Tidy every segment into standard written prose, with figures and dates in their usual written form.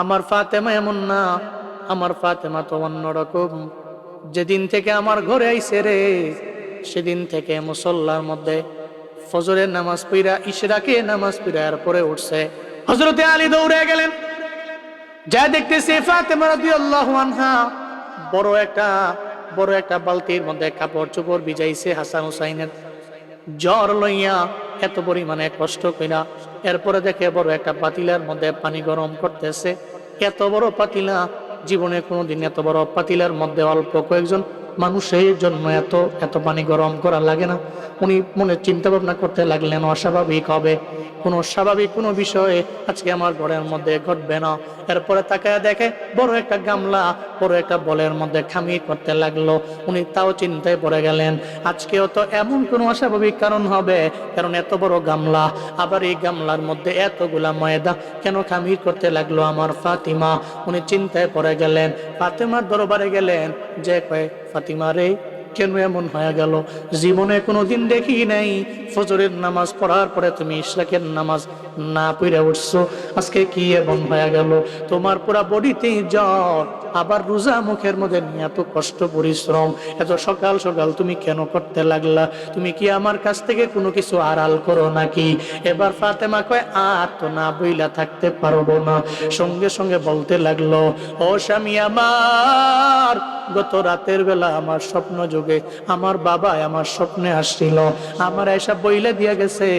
আমার ফাতেমা এমন না, আমার ফাতেমা তো অন্যরকম। যেদিন থেকে আমার ঘরে আইছে রে, সেদিন থেকে মুসল্লার মধ্যে ফজরের নামাজ পড়া, ইশরাকে নামাজ পড়া এরপরে উঠছে। হযরতে আলী দৌড়ে গেলেন, যা দেখতেছে ফাতেমা রাদিয়াল্লাহু আনহা বড় একটা বালতির মধ্যে কাপড় চোপড় ভিজাইছে হাসান হুসাইনের জ্বর লইয়া, এত পরিমাণে কষ্ট কইরা। এরপরে দেখে বড় একটা পাতিলার মধ্যে পানি গরম করতেছে। এত বড় পাতিলা, জীবনে কোনোদিন এত বড় পাতিলার মধ্যে অল্প কয়েকজন মানুষের জন্য এত এত পানি গরম করা লাগে না। উনি মনে চিন্তা ভাবনা করতে লাগলেন, অস্বাভাবিক হবে, কোনো স্বাভাবিক কোনো বিষয়ে আজকে আমার ঘরের মধ্যে ঘটবে না। এরপরে তাকায় দেখে বড় একটা গামলা, বড় একটা বলের মধ্যে খামির করতে লাগলো। উনি তাও চিন্তায় পড়ে গেলেন, আজকেও তো এমন কোনো অস্বাভাবিক কারণ হবে, কারণ এত বড় গামলা, আবার এই গামলার মধ্যে এতগুলা ময়দা কেন খামির করতে লাগলো আমার ফাতিমা। উনি চিন্তায় পড়ে গেলেন, ফাতিমার দরবারে গেলেন, যে কয় ফাতিমা রে, কেন এমন হয়ে গেল? জীবনে কোনোদিন দেখি নাই ফজরের নামাজ পড়ার পরে তুমি ইশরাকের নামাজ না পড়ে উঠছো, আজকে কি এমন হয়ে গেল? তোমার পুরা বডিতেই জ্বর, আবার রোজা মুখের মধ্যে নিয়ে এত কষ্ট পরিশ্রম, এত সকাল সকাল তুমি কেন করতে লাগলা? তুমি কি আমার কাছ থেকে কোনো কিছু আড়াল করো নাকি? এবার ফাতেমা কয়, আর তো না বইলা থাকতে পারবো না। সঙ্গে সঙ্গে বলতে লাগলো, ও স্বামী আমার, গত রাতের বেলা আমার স্বপ্ন যোগে আমার বাবা আমার স্বপ্নে আসছিল, আমার এসব বইলে দিয়া গেছে,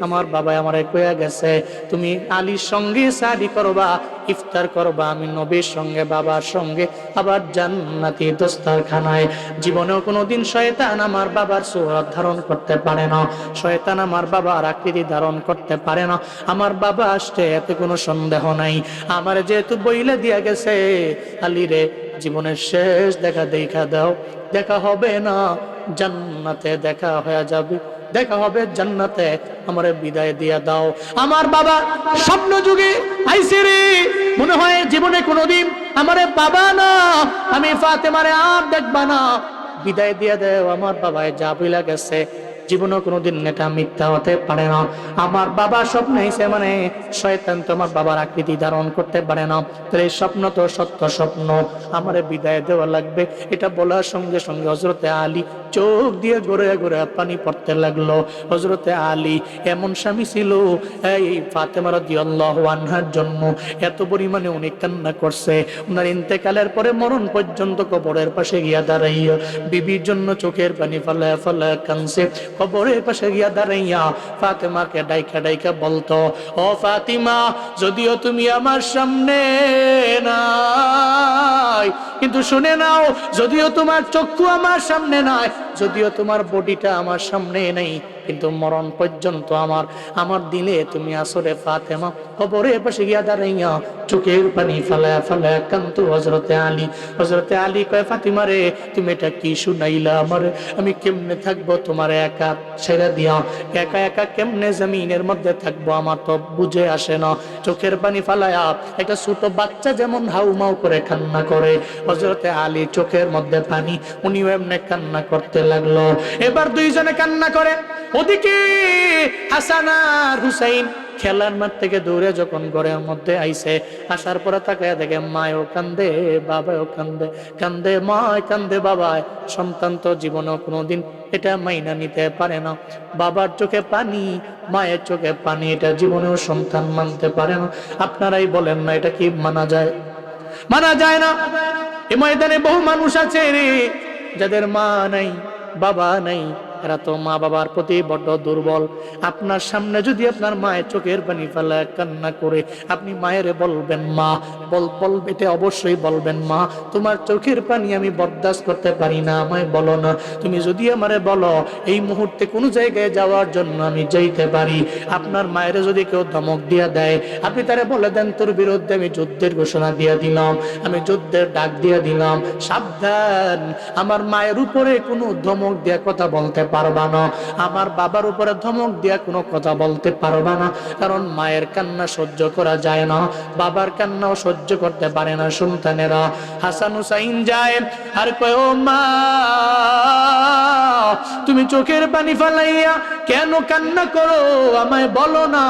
আমার বাবা আমার কইয়া গেছে তুমি আলীর সঙ্গে শাদি করবা, ইফতার করবা, আমি নবীর সঙ্গে বাবার সঙ্গে আবার জান্নাতি দস্তরখানায়। জীবনেও কোনোদিন শয়তান আমার বাবার সুরত ধারণ করতে পারে না, শয়তান আমার বাবার আকৃতি ধারণ করতে পারে না। আমার বাবা আসছে এতে কোনো সন্দেহ নাই। আমার যেহেতু বইলে দিয়া গেছে, আলী রে, জীবনের শেষ দেখা দাও, দেখা হবে না, জান্নাতে দেখা হয়ে যাবে, দেখা হবে জান্নাতে, আমারে বিদায় দিয়া দাও। আমার বাবা স্বপ্ন যুগে আইছে রে, মনে হয় জীবনে কোনোদিন আমারে বাবা না, আমি ফাতেমারে আর দেখবা না, বিদায় দিয়া দেও। আমার বাবায় যা বইলা গেছে, জীবনে কোনোদিন এটা মিথ্যা হতে পারে না। আমার বাবা স্বপ্ন হয়েছে মানে শয়তান তো আমার বাবার আকৃতি ধারণ করতে পারে না, তাহলে এই স্বপ্ন তো সত্য স্বপ্ন, আমারে বিদায় দেওয়া লাগবে। এটা বলার সঙ্গে সঙ্গে হযরতে আলী চোখ দিয়ে গড়ে গড়ে পানি পড়তে লাগলো। হযরতে আলী এমন স্বামী ছিল, এই ফাতেমা রাদিয়াল্লাহু আনহার জন্য এত পরিমাণে উনি কান্না করছে। ওনার ইন্তেকালের পরে মরণ পর্যন্ত কবরের পাশে গিয়া দাঁড়াইয়া বিবির জন্য চোখের পানি ফালায়া ফালায়া কাঁদছে। কবরের পাশে গিয়া দাঁড়াইয়া ফাতেমাকে ডাইকা ডাইকা বলতো, ও ফাতিমা, যদিও তুমি আমার সামনে নাই, কিন্তু শুনে নাও, যদিও তোমার চক্ষু আমার সামনে নাই, যদিও তোমার বডিটা আমার সামনে নেই, কিন্তু মরণ পর্যন্ত আমার দিলে তুমি আসরে ফাতেমা। কবরের পাশে গিয়া দাঁড়াইয়া চোখের পানি ফালায়া ফালায়া কান্দতো হযরতে আলী। হযরতে আলী কয়, ফাতিমা রে, তুমি এটা কি শুনাইলা আমারে? আমি কেমনে থাকবো তোমার একা ছেড়ে দিয়া, একা একা কেমনে জমিনের মধ্যে থাকবো, আমার তো বুঝে আসে না। চোখের পানি ফালায়া একটা ছোট বাচ্চা যেমন হাউমাউ করে কান্না করে, হযরতে আলী চোখের মধ্যে পানি, উনিও এমনি কান্না করতে লাগলো। এবার দুইজনে কান্না করে। ওদিকে হাসান আর হুসাইন খেলার মাঠ থেকে দৌড়ে যখন ঘরের মধ্যে আইছে, আসার পরে তাকায় দেখে মায়ও কান্দে, বাবাও কান্দে, কান্দে মায়, কান্দে বাবায়। সন্তান তো জীবনেও কোনোদিন এটা মাইনা নিতে পারে না। বাবার চোখে পানি, মায়ের চোখে পানি, এটা জীবনেও সন্তান মানতে পারে না। আপনারাই বলেন না, এটা কি মানা যায়? মানা যায় না। এই ময়দানে বহু মানুষ আছে রে, যাদের মা নাই, বাবা নাই, এরা তো মা বাবার প্রতি বড্ড দুর্বল। আপনার সামনে যদি আপনার মায়ের চোখের পানি ফেলা কান্না করে, আপনি মায়ের বলবেন, মা এটা অবশ্যই বলবেন, মা তোমার চোখের পানি আমি বরদাস্ত করতে পারি না, আমায় বলো না। তুমি যদি আমারে বলো এই মুহূর্তে কোনো জায়গায় যাওয়ার জন্য আমি যাইতে পারি, আপনার মায়ের যদি কেউ ধমক দিয়া দেয়, আপনি তারে বলে দেন, তোর বিরুদ্ধে আমি যুদ্ধের ঘোষণা দিয়া দিলাম, আমি যুদ্ধের ডাক দিয়া দিলাম, সাবধান। আমার মায়ের উপরে কোনো ধমক দিয়া কথা বলতে পারবা না, আমার বাবার উপরে ধমক দিয়া কোনো কথা বলতে পারবা না, কারণ মায়ের কান্না সহ্য করা যায় না, বাবার কান্নাও সহ্য করতে পারে না সন্তানেরা। হাসান হুসাইন যায় আর কয়, ও মা, তুমি চোখের পানি ফালাইয়া কেন কান্না করো, আমায় বলো না।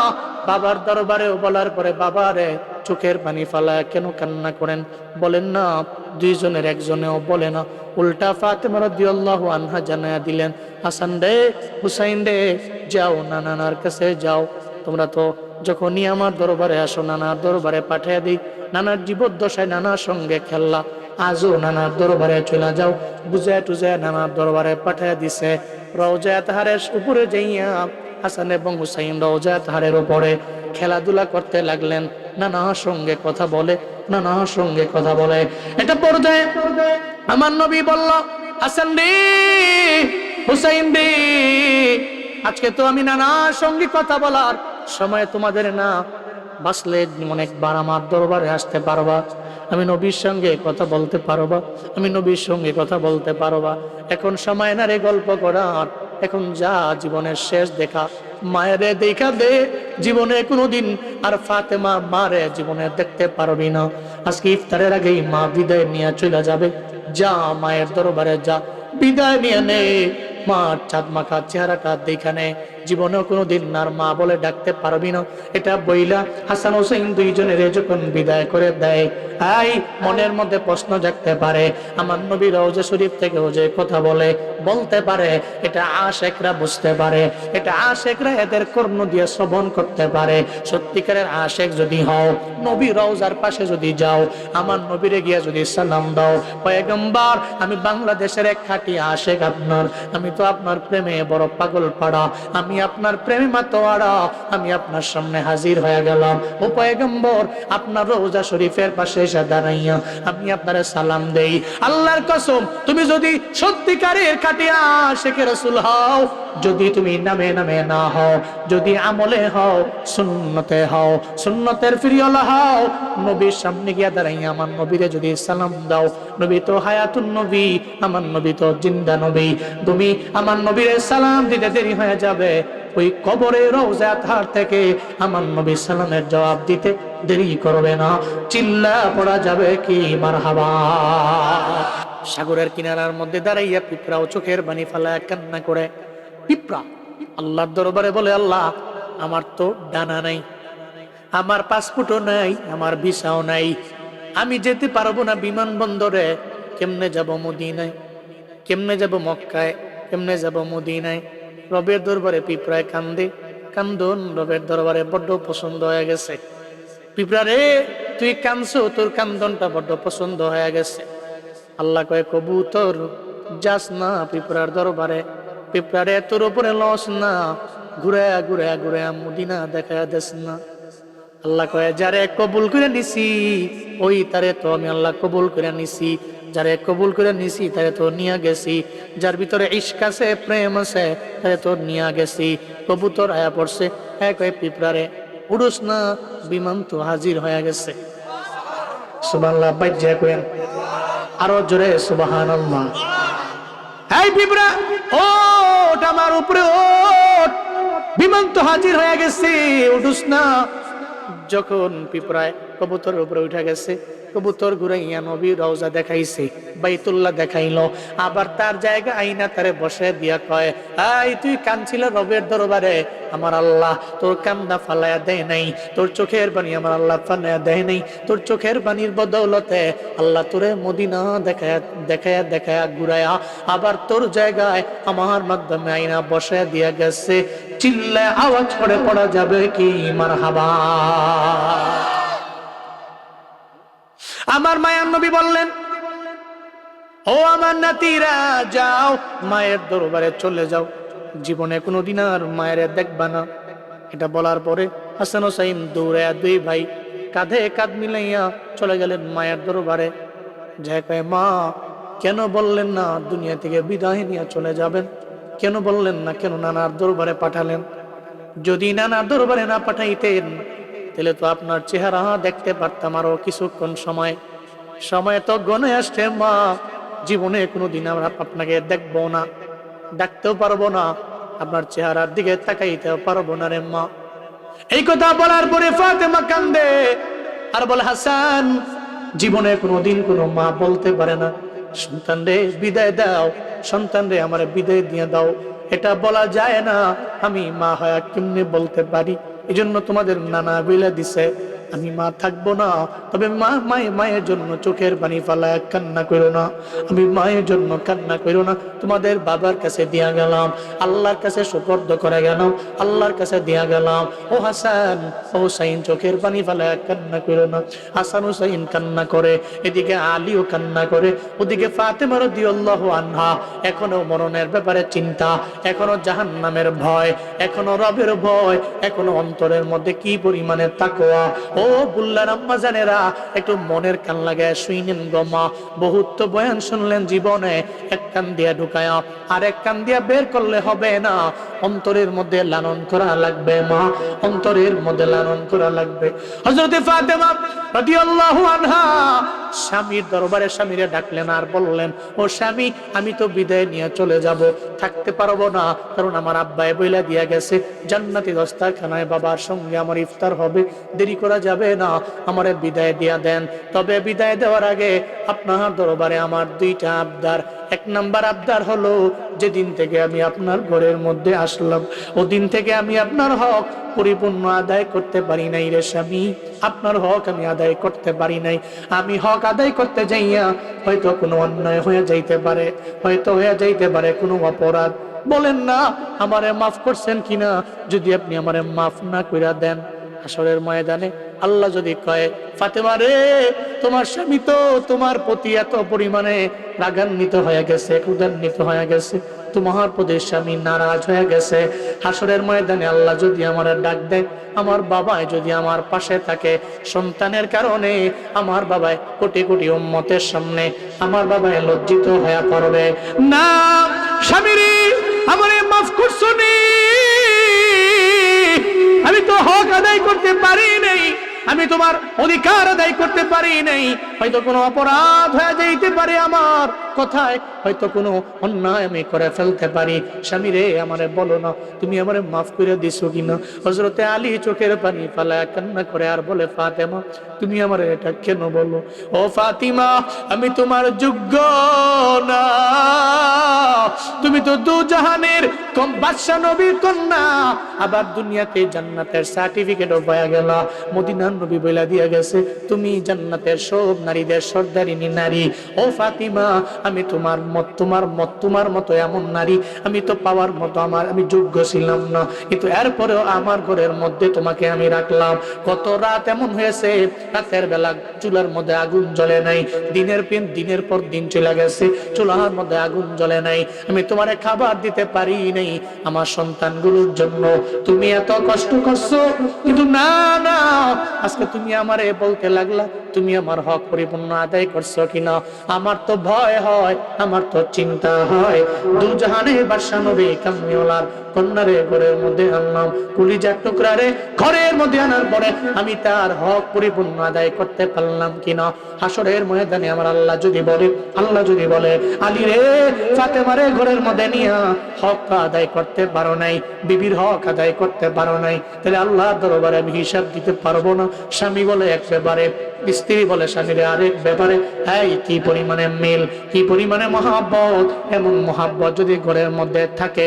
বাবার দরবারেও বলার পরে, বাবা রে, চোখের পানি ফালায় কেন কান্না করেন? বলেন না দুইজনের একজনেও বলে না, উল্টা ফাতেমা রাদিয়াল্লাহু আনহা জানায়া দিলেন, হাসান রে, হুসাইন রে, যাও নানার কাছে যাও। তোমরা তো যখনই আমার দরবারে আসো নানার দরবারে পাঠিয়ে দিই, নানার জীবদ্দশায় নানার সঙ্গে খেললা, আজও নানার দরবারে চলে যাও। বুঝায় টুজায় নানার দরবারে পাঠিয়ে দিছে। রওজা তাহারের উপরে যাইয়া হাসান এবং হুসাইন রওজা তাহারের উপরে খেলাধুলা করতে লাগলেন, নানার সঙ্গে কথা বলে, নানার সঙ্গে কথা বলে। এটা পর্যায়ে আমার নবী বলল, হাসান রে, হুসাইন রে, আজকে তো আমি নানার সঙ্গে কথা বলার সময় তোমাদের না, বাসলে অনেকবার আমার দরবারে আসতে পারবা, আমি নবীর সঙ্গে কথা বলতে পারবা, আমি নবীর সঙ্গে কথা বলতে পারবা। এখন সময় না রে গল্প করার, এখন যা জীবনের শেষ দেখা মায়েরে দেখা দে, জীবনে কোনোদিন আর ফাতেমা মারে জীবনে দেখতে পারবি না। আজকে ইফতারের আগেই মা বিদায় নিয়ে চলে যাবে, যা মায়ের দরবারে যা, বিদায় নিয়ে নে। মার চাঁদ মাখা চেহারাটা দেখানে জীবনেও কোনোদিন আর মা বলে ডাকতে পারবি না। এটা বইলা হাসান হোসেন দুইজনের যখন বিদায় করে দেয়, আই মনের মধ্যে প্রশ্ন জাগতে পারে, আমার নবী রওজা শরীফ থেকে যে কথা বলতে পারে, এটা আশেকরা বুঝতে পারে, এটা আশেকরা এদের কর্ণ দিয়ে শ্রবণ করতে পারে। সত্যিকারের আশেক যদি হও, নবী রওজার পাশে যদি যাও, আমার নবীরে গিয়া যদি সালাম দাও, পয়গম্বর আমি বাংলাদেশের এক খাঁটি আশেক আপনার, আমি তো আপনার প্রেমে বড় পাগল পাড়া, আমি আপনার প্রেমে মাতোয়ারা, আমি আপনার সামনে হাজির হয়ে গেলাম। ও পয়গম্বর আপনার রওজা শরীফের পাশে এসে দাঁড়াইয়া আমি আপনারে সালাম দেই। আল্লাহর কসম, তুমি যদি সত্যিকারের খাঁটি আশেকে রাসূল হও, যদি তুমি নামে নামে না হও, যদি আমলে হও, সুন্নতে হও, সুন্নতের ফিরিওয়ালা হও, নবীর সামনে গিয়া দাঁড়াইয়া আমার নবীরে যদি সালাম দাও, নবী তো হায়াতুন নবী, আমার নবী তো জিন্দা নবী, তুমি আমার নবীরে সালাম দিতে দেরি হয়ে যাবে, ওই কবরে রওজা তাহার থেকে আমার নবী সালামের জবাব দিতে দেরি করবে না। চিল্লা পড়া যাবে কি মারহাবা। সাগরের কিনারার মধ্যে দাঁড়াইয়া পিঁপড়াও চোখের পানি ফেলায় কান্না করে। পিঁপড়া আল্লাহর দরবারে বলে, আল্লাহ আমার তো ডানা নাই, আমার পাসপোর্টও নাই, আমার ভিসাও নাই, আমি যেতে পারবো না বিমানবন্দরে, কেমনে যাব মদিনায়, কেমনে যাব মক্কায়, কেমনে যাব মদিনায়। রবের দরবারে পিঁপড়ায় কান্দে, কান্দন রবের দরবারে বড্ড পছন্দ হয়ে গেছে। পিঁপড়া রে, তুই কান্দছো, তোর কান্দনটা বড্ড পছন্দ হয়ে গেছে। আল্লাহ কয়, কবুতর যাস না পিঁপড়ার দরবারে, পিঁপড়ারে তোর উপরে লস না, ঘুরে ঘুরে ঘুরে মদিনা দেখা দেস না। আল্লাহ কয়, যারে কবুল করে নিছি ওই তারে তো আমি আল্লাহ কবুল করে নিছি, যারে কবুল করে নিছি তারে তো নিয়ে গেছি, যার ভিতরে ইশক আছে, প্রেম আছে, তারে তো নিয়ে গেছি। কবুতর আয়া পড়ছে, হ্যাঁ কয় পিঁপড়ারে উড়ুস না, বিমান তো হাজির হয়ে গেছে। সুবহানাল্লাহ, বাজ্জা কইন আরো জোরে সুবহানাল্লাহ। এই পিঁপড়া ওঠ, আমার উপরে ওঠ, বিমান তো হাজির হয়ে গেছে, উঠুস না। যখন পিঁপড়ায় কবুতরের উপরে উঠে গেছে, কবুতর ঘুরাইয়া নবী রওজা দেখাইছে, বাইতুল্লাহ দেখাইলো, আবার তার জায়গা আইনা তারে বসে দিয়া কয়, আই তুই কাঁদছিল রবের দরবারে, আমার আল্লাহ তোর কান্না ফালায়া দেয় নাই, তোর চোখের পানি আমার আল্লাহ ফালায়া দেয় নাই, তোর চোখের পানির বদৌলতে আল্লাহ তোরে মদিনা দেখায়া দেখায়া দেখায়া ঘুরায়া আবার তোর জায়গায় আমার মাধ্যমে আইনা বসে দিয়া গেছে। চিল্লায় আওয়াজ করে পড়া যাবে কি মারহাবা। আমার মায়ার নবী বললেন, ও আমার নাতিরা, যাও মায়ের দরবারে চলে যাও, জীবনে কোনোদিন আর মায়ের দেখবা না। এটা বলার পরে হাসান হোসাইন দৌড়ে দুই ভাই কাঁধে কাঁধ মিলাইয়া চলে গেলেন মায়ের দরবারে। যে কয়, মা কেন বললেন না দুনিয়া থেকে বিদায় নিয়ে চলে যাবেন, কেন বললেন না, কেন নানার দরবারে পাঠালেন? যদি নানার দরবারে না পাঠাইতেন তাহলে তো আপনার চেহারা দেখতে পারতাম আরো কিছুক্ষণ সময়। সময় তো গনে আসছে মা, জীবনে কোনোদিন আমরা আপনাকে দেখবো না, ডাকতেও পারবো না, আপনার চেহারার দিকে তাকাইতেও পারবো না রে মা। এই কথা বলার পরে ফাতেমা কান্দে আর বলে, হাসান জীবনে কোনোদিন কোনো মা বলতে পারে না, সন্তান রে বিদায় দাও, সন্তান রে আমার বিদায় দিয়ে দাও, এটা বলা যায় না, আমি মা হয়া কেমনে বলতে পারি? এই জন্য তোমাদের নানা বইলা দিছে, আমি মা থাকবো না, তবে মায়ের জন্য চোখের পানি ফালায় কান্না করো না, আমি মায়ের জন্য কান্না করো না। তোমাদের বাবার কাছে দিয়া গেলাম, আল্লাহর কাছে সুপর্দ করে গেলাম, আল্লাহর কাছে দিয়া গেলাম। ও হাসান ও হুসাইন, চোখের পানি ফালায় কান্না করো না। হাসান হুসাইন কান্না করে, এদিকে আলীও কান্না করে, ওদিকে ফাতেমা রাদিয়াল্লাহু আনহা এখনো মরণের ব্যাপারে চিন্তা, এখনো জাহান্নামের ভয়, এখনো রবের ভয়, এখনো অন্তরের মধ্যে কি পরিমাণে তাকওয়া। ও বুল্লার আম্মা জানেরা, একটু মনের কান লাগায় শুইনেন গো মা। বহুত তো বয়ান শুনলেন জীবনে, এক কান দিয়া ঢুকায়া আর এক কান দিয়া বের করলে হবে না। অন্তরের মধ্যে লালন করা লাগবে মা, অন্তরের মধ্যে লালন করা লাগবে। হযরতে ফাতেমা রাদিয়াল্লাহু আনহা স্বামীর দরবারে স্বামীরে ডাকলেন আর বললেন, ও স্বামী, আমি তো বিদায় নিয়ে চলে যাব, থাকতে পারবো না, কারণ আমার আব্বাই বইলা দিয়া গেছে জান্নাতি দস্তারখানায় বাবার সঙ্গে আমার ইফতার হবে, দেরি করা যাবে না, আমারে বিদায় দিয়া দেন। তবে বিদায় দেওয়ার আগে আপনার দরবারে আমার দুইটা আবদার। এক নাম্বার আবদার হলো, যেদিন থেকে আমি আপনার ঘরের মধ্যে আসলাম, ওদিন থেকে আমি আপনার হক পরিপূর্ণ আদায় করতে পারি নাই রে স্বামী, আপনার হক আমি আদায় করতে পারি নাই। আমি হক আদায় করতে যাইয়া হয়তো কোনো অন্যায় হয়ে যাইতে পারে, হয়তো হয়ে যাইতে পারে কোনো অপরাধ। বলেন না আমারে মাফ করছেন কিনা? যদি আপনি আমারে মাফ না কইরা দেন, হাসরের ময়দানে আল্লাহ যদি কয়, ফাতেমা রে, তোমার স্বামী তো তোমার প্রতি এত পরিমাণে রাগান্বিত হয়ে গেছে, ক্রোধান্বিত হয়ে গেছে, তোমার প্রতি স্বামী নারাজ হয়ে গেছে। হাসরের ময়দানে আল্লাহ যদি আমার ডাক দেয়, আমার বাবাই যদি আমার পাশে থাকে, সন্তানের কারণে আমার বাবাই কোটি কোটি উম্মতের সামনে আমার বাবাই লজ্জিত হয়ে পড়বে। না স্বামী রে, আমারে মাফ করছো নি, আমি তো হক আদায় করতে পারি নাই, আমি তোমার অধিকার আদায় করতে পারি নাই, হয়তো কোনো অপরাধ হয়ে যাইতে পারে আমার কথায়, হয়তো কোনো অন্যায় আমি করে ফেলতে পারি। স্বামী রে, আমারে বলো না তুমি আমারে মাফ করে দিছো কিনা। হযরতে আলী চোখের পানি ফালায় কান্না করে আর বলে, ফাতেমা তুমি আমারে এটা কেন বলো? ও ফাতিমা, আমি তোমার যোগ্য না, তুমি তো দু জাহানের বাদশা নবীর কন্যা, আবার দুনিয়াতে জান্নাতের সার্টিফিকেটও পাওয়া গেল। মদিনার নবী বইলা দিয়া গেছে তুমি জান্নাতের সব নারীদের সর্দারিনী নারী। ও ফাতিমা, আমি তোমার মতো এমন নারী আমি তো পাওয়ার মতো আমি যোগ্য ছিলাম না, কিন্তু এরপরেও আমার ঘরের মধ্যে তোমাকে আমি রাখলাম। কত রাত এমন হয়েছে, রাতের বেলা চুলার মধ্যে আগুন জ্বলে নাই, দিনের পর দিন চলে গেছে, চুলার মধ্যে আগুন জ্বলে নাই, আমি তোমারে খাবার দিতে পারি নাই আমার সন্তানগুলোর জন্য। তুমি এত কষ্ট করছো, কিন্তু না না, আজকে তুমি আমারে বলতে লাগলা তুমি আমার হক পরিপূর্ণ আদায় করছো কিনা। আমার তো ভয় হয়, আমার তো চিন্তা হয়, দু জাহানের বাদশা নবী কামলিওয়ালার কন্যারে ঘরের মধ্যে আনলাম, কলিজার টুকরা রে ঘরের মধ্যে আনার পরে আমি তার হক পরিপূর্ণ আদায় করতে পারলাম কিনা। হাসরের ময়দানে আমার আল্লাহ যদি বলে আলী রে, ফাতেমারে ঘরের মধ্যে নিয়া হক আদায় করতে পারো নাই, বিবির হক আদায় করতে পারো নাই, তাহলে আল্লাহর দরবারে আমি হিসাব দিতে পারবো না। স্বামী বলে এক ব্যাপারে, স্ত্রী বলে স্বামীরে আরেক ব্যাপারে। এই কি পরিমাণে মিল, কি পরিমাণে মহাব্বত। এমন মহাব্বত যদি ঘরের মধ্যে থাকে,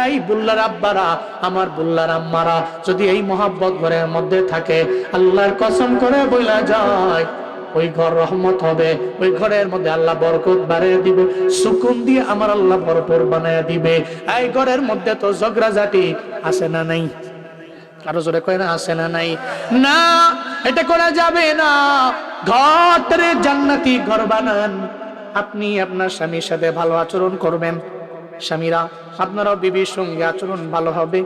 এই বুল্লার আব্বারা, আমার বুল্লার আম্মারা, যদি এই মহাব্বত ঘরের মধ্যে থাকে, আল্লাহর কসম করে বইলা যায় ওই ঘর রহমত হবে, ওই ঘরের মধ্যে আল্লাহ বরকত বাড়িয়ে দিবে, সুকুন দিয়ে আমার আল্লাহ ভরপুর বানায় দিবে। এই ঘরের মধ্যে তো ঝগড়াঝাটি আছে না নাই? আরো জোরে কয় না, আছে না নাই? না, এটা করা যাবে না। ঘরে জান্নাতি ঘর বানান, আপনি আপনার স্বামীর সাথে ভালো আচরণ করবেন, স্বামীরা আপনারাও বিবির সঙ্গে আচরণ ভালো হবে,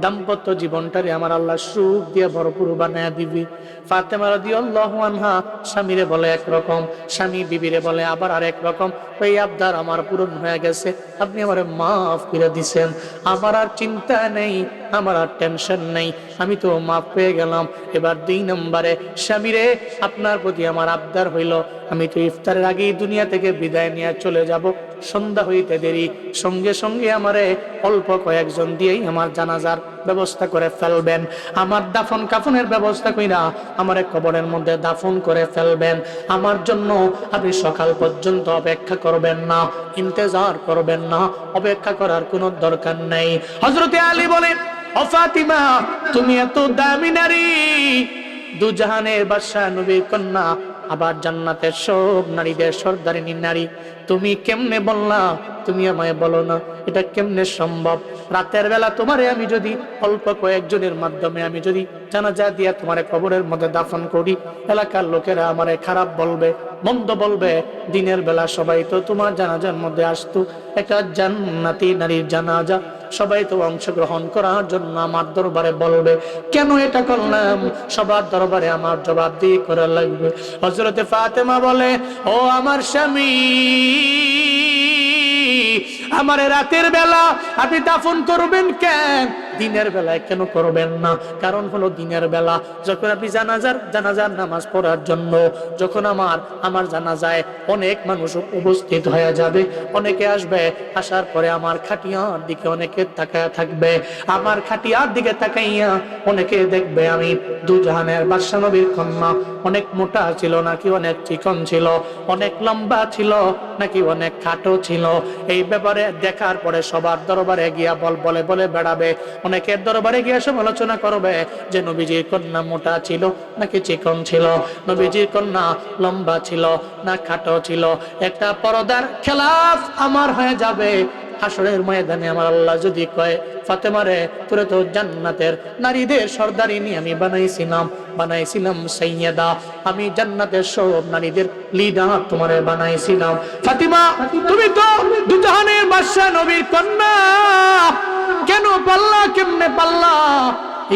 দাম্পত্য জীবনটারে আমার আল্লাহ সুখ দিয়ে ভরপুর বানায় দিবে। ফাতেমা রাদিয়াল্লাহু আনহা স্বামীরে বলে একরকম, স্বামী বিবিরে বলে আবার আরেক রকম। ওই আবদার আমার পূরণ হয়ে গেছে, আপনি আমারে মাফ করে দিছেন, আমার আর চিন্তা নেই, আমার আর টেনশন নেই, আমি তো মাফ পেয়ে গেলাম। এবার 2 নম্বরে, স্বামীরে আপনার প্রতি আমার আবদার হইল, আমি তো ইফতারের আগেই দুনিয়া থেকে বিদায় নিয়ে চলে যাব, সন্ধ্যা হইতে দেরি, সঙ্গে সঙ্গে আমারে অল্প কয়েকজন দিয়েই আমার জানাজার ব্যবস্থা করে ফেলবেন, আমার দাফন কাফনের ব্যবস্থা কইরা আমারে কবরের মধ্যে দাফন করে ফেলবেন। আমার জন্য আপনি সকাল পর্যন্ত অপেক্ষা করবেন না, ইন্তজার করবেন না, অপেক্ষা করার কোনো দরকার নেই। হযরতে আলী বলেন, ও ফাতিমা, তুমি এত দামি নারী, দুজাহানের বাদশা নবীর কন্যা, আবার জান্নাতের সব নারীদের সর্দারিনী নারী, তুমি কেমনে বললা? তুমি আমায় বলো না, এটা কেমনে সম্ভব? রাতের বেলা তোমারে আমি যদি অল্প কয়েকজনের মাধ্যমে আমি যদি জানাজা দিয়া তোমারে কবরের মধ্যে দাফন করি, এলাকার লোকেরা আমারে খারাপ বলবে, মন্দ বলবে। দিনের বেলা সবাই তো তোমার জানাজার মধ্যে আসতো, একটা জান্নাতি নারীর জানাজা, সবাই তো অংশগ্রহণ করার জন্য আমার দরবারে বলবে, কেন এটা করলাম? সবার দরবারে আমার জবাব দিয়ে করা লাগবে। হযরতে ফাতেমা বলে, ও আমার স্বামী, আমার রাতের বেলা আপনি দাফন করবেন কেন? দিনের বেলায় কেন করবেন না? কারণ হলো দিনের বেলা যখন আপনি জানাজার নামাজ পড়ার জন্য যখন আমার জানাজায় অনেক মানুষ উপস্থিত হয়ে যাবে, অনেকে আসবে, আসার পরে আমার খাটিয়ার দিকে অনেকে তাকায়া থাকবে, আমার খাটিয়ার দিকে তাকাইয়া অনেকে দেখবে আমি দুজাহানের বাদশা নবীর কন্যা অনেক মোটা ছিল নাকি অনেক চিকন ছিল, অনেক লম্বা ছিল নাকি অনেক খাটো ছিল। এই ব্যাপারে দেখার পরে সবার দরবারে গিয়া বলে বলে বেড়াবে, অনেকের দরবারে গিয়ে সমালোচনা করবে যে নবীজির কন্যা মোটা ছিল নাকি চিকন ছিল, নবীজির কন্যা লম্বা ছিল না খাটো ছিল। একটা পর্দার খেলাফ আমার হয়ে যাবে। হাসরের ময়দানে আমার আল্লাহ যদি কয়, ফাতেমারে তোরে তো জান্নাতের নারীদের সর্দারিনী আমি বানাইছিলাম সাইয়্যিদা, আমি জান্নাতের সব নারীদের লিডার তোমারে বানাইছিলাম। ফাতিমা, তুমি তো দুজাহানের বাদশা নবীর কন্যা, কেন পাল্লা? কেমনে পাল্লা?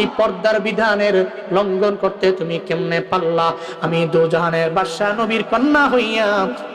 এই পর্দার বিধানের লঙ্ঘন করতে তুমি কেমনে পাল্লা? আমি দুজাহানের বাদশা নবীর কন্যা হইয়া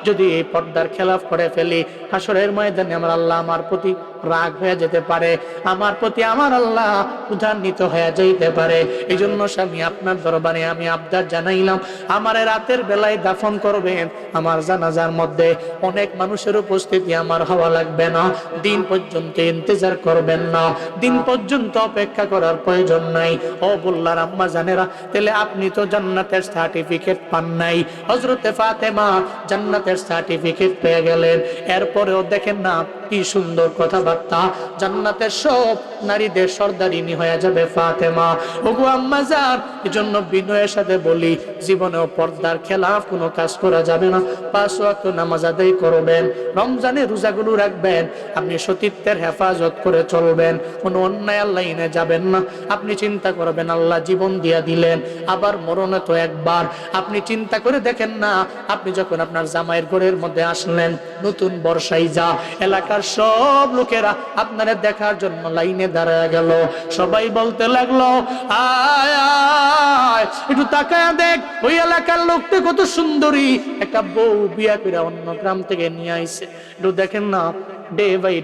যদি এই পর্দার খেলাফ করে ফেলি, হাসরের ময়দানে আমার আল্লাহ আমার প্রতি রাগ হয়ে যেতে পারে, আমার প্রতি আমার আল্লাহ উদান্বিত হয়ে যাইতে পারে। এই জন্য স্বামী, আপনার দরবারে আমি আবদার জানাইলাম, আমার রাতের বেলায় দাফন করবেন। আমার জানাজার মধ্যে অনেক মানুষের উপস্থিতি আমার হওয়া লাগবে না, দিন পর্যন্ত ইন্তজার করবেন না, দিন পর্যন্ত অপেক্ষা করার প্রয়োজন নাই। ও বললার আম্মা জানেরা, তাহলে আপনি তো জান্নাতের সার্টিফিকেট পান নাই। হযরতে ফাতেমা জান্নাতের সার্টিফিকেট পেয়ে গেলেন, এরপরেও দেখেন না কি সুন্দর কথাবার্তা, জান্নাতের সব নারীদের সর্দারিনী হয়ে যাবে ফাতেমা। ওগো আম্মা জান, এজন্য বিনয়ের সাথে বলি, জীবনেও পর্দার খেলাফ কোনো কাজ করা যাবে না। 5 ওয়াক্ত নামাজ আদায় করবেন, রমজানে রোজাগুলো রাখবেন, আপনি সতীত্বের হেফাজত করে চলবেন, কোনো অন্যায় লাইনে যাবেন না। আপনি চিন্তা করবেন, আল্লাহ জীবন দিয়া দিলেন, আবার মরণে তো একবার। আপনি চিন্তা করে দেখেন না, আপনি যখন আপনার জামাইয়ের ঘরের মধ্যে আসলেন, নতুন বর্ষায় যা এলাকার সব লোকেরা আপনারে দেখার জন্য লাইনে দাঁড়ায় গেল, সবাই বলতে লাগলো, আয় আয় একটু তাকায় দেখ, ওই এলাকার লোকটা কত সুন্দরী, একটা বউ বিয়া করে অন্য গ্রাম থেকে নিয়ে আইছে। একটু দেখেন না, ডে বাই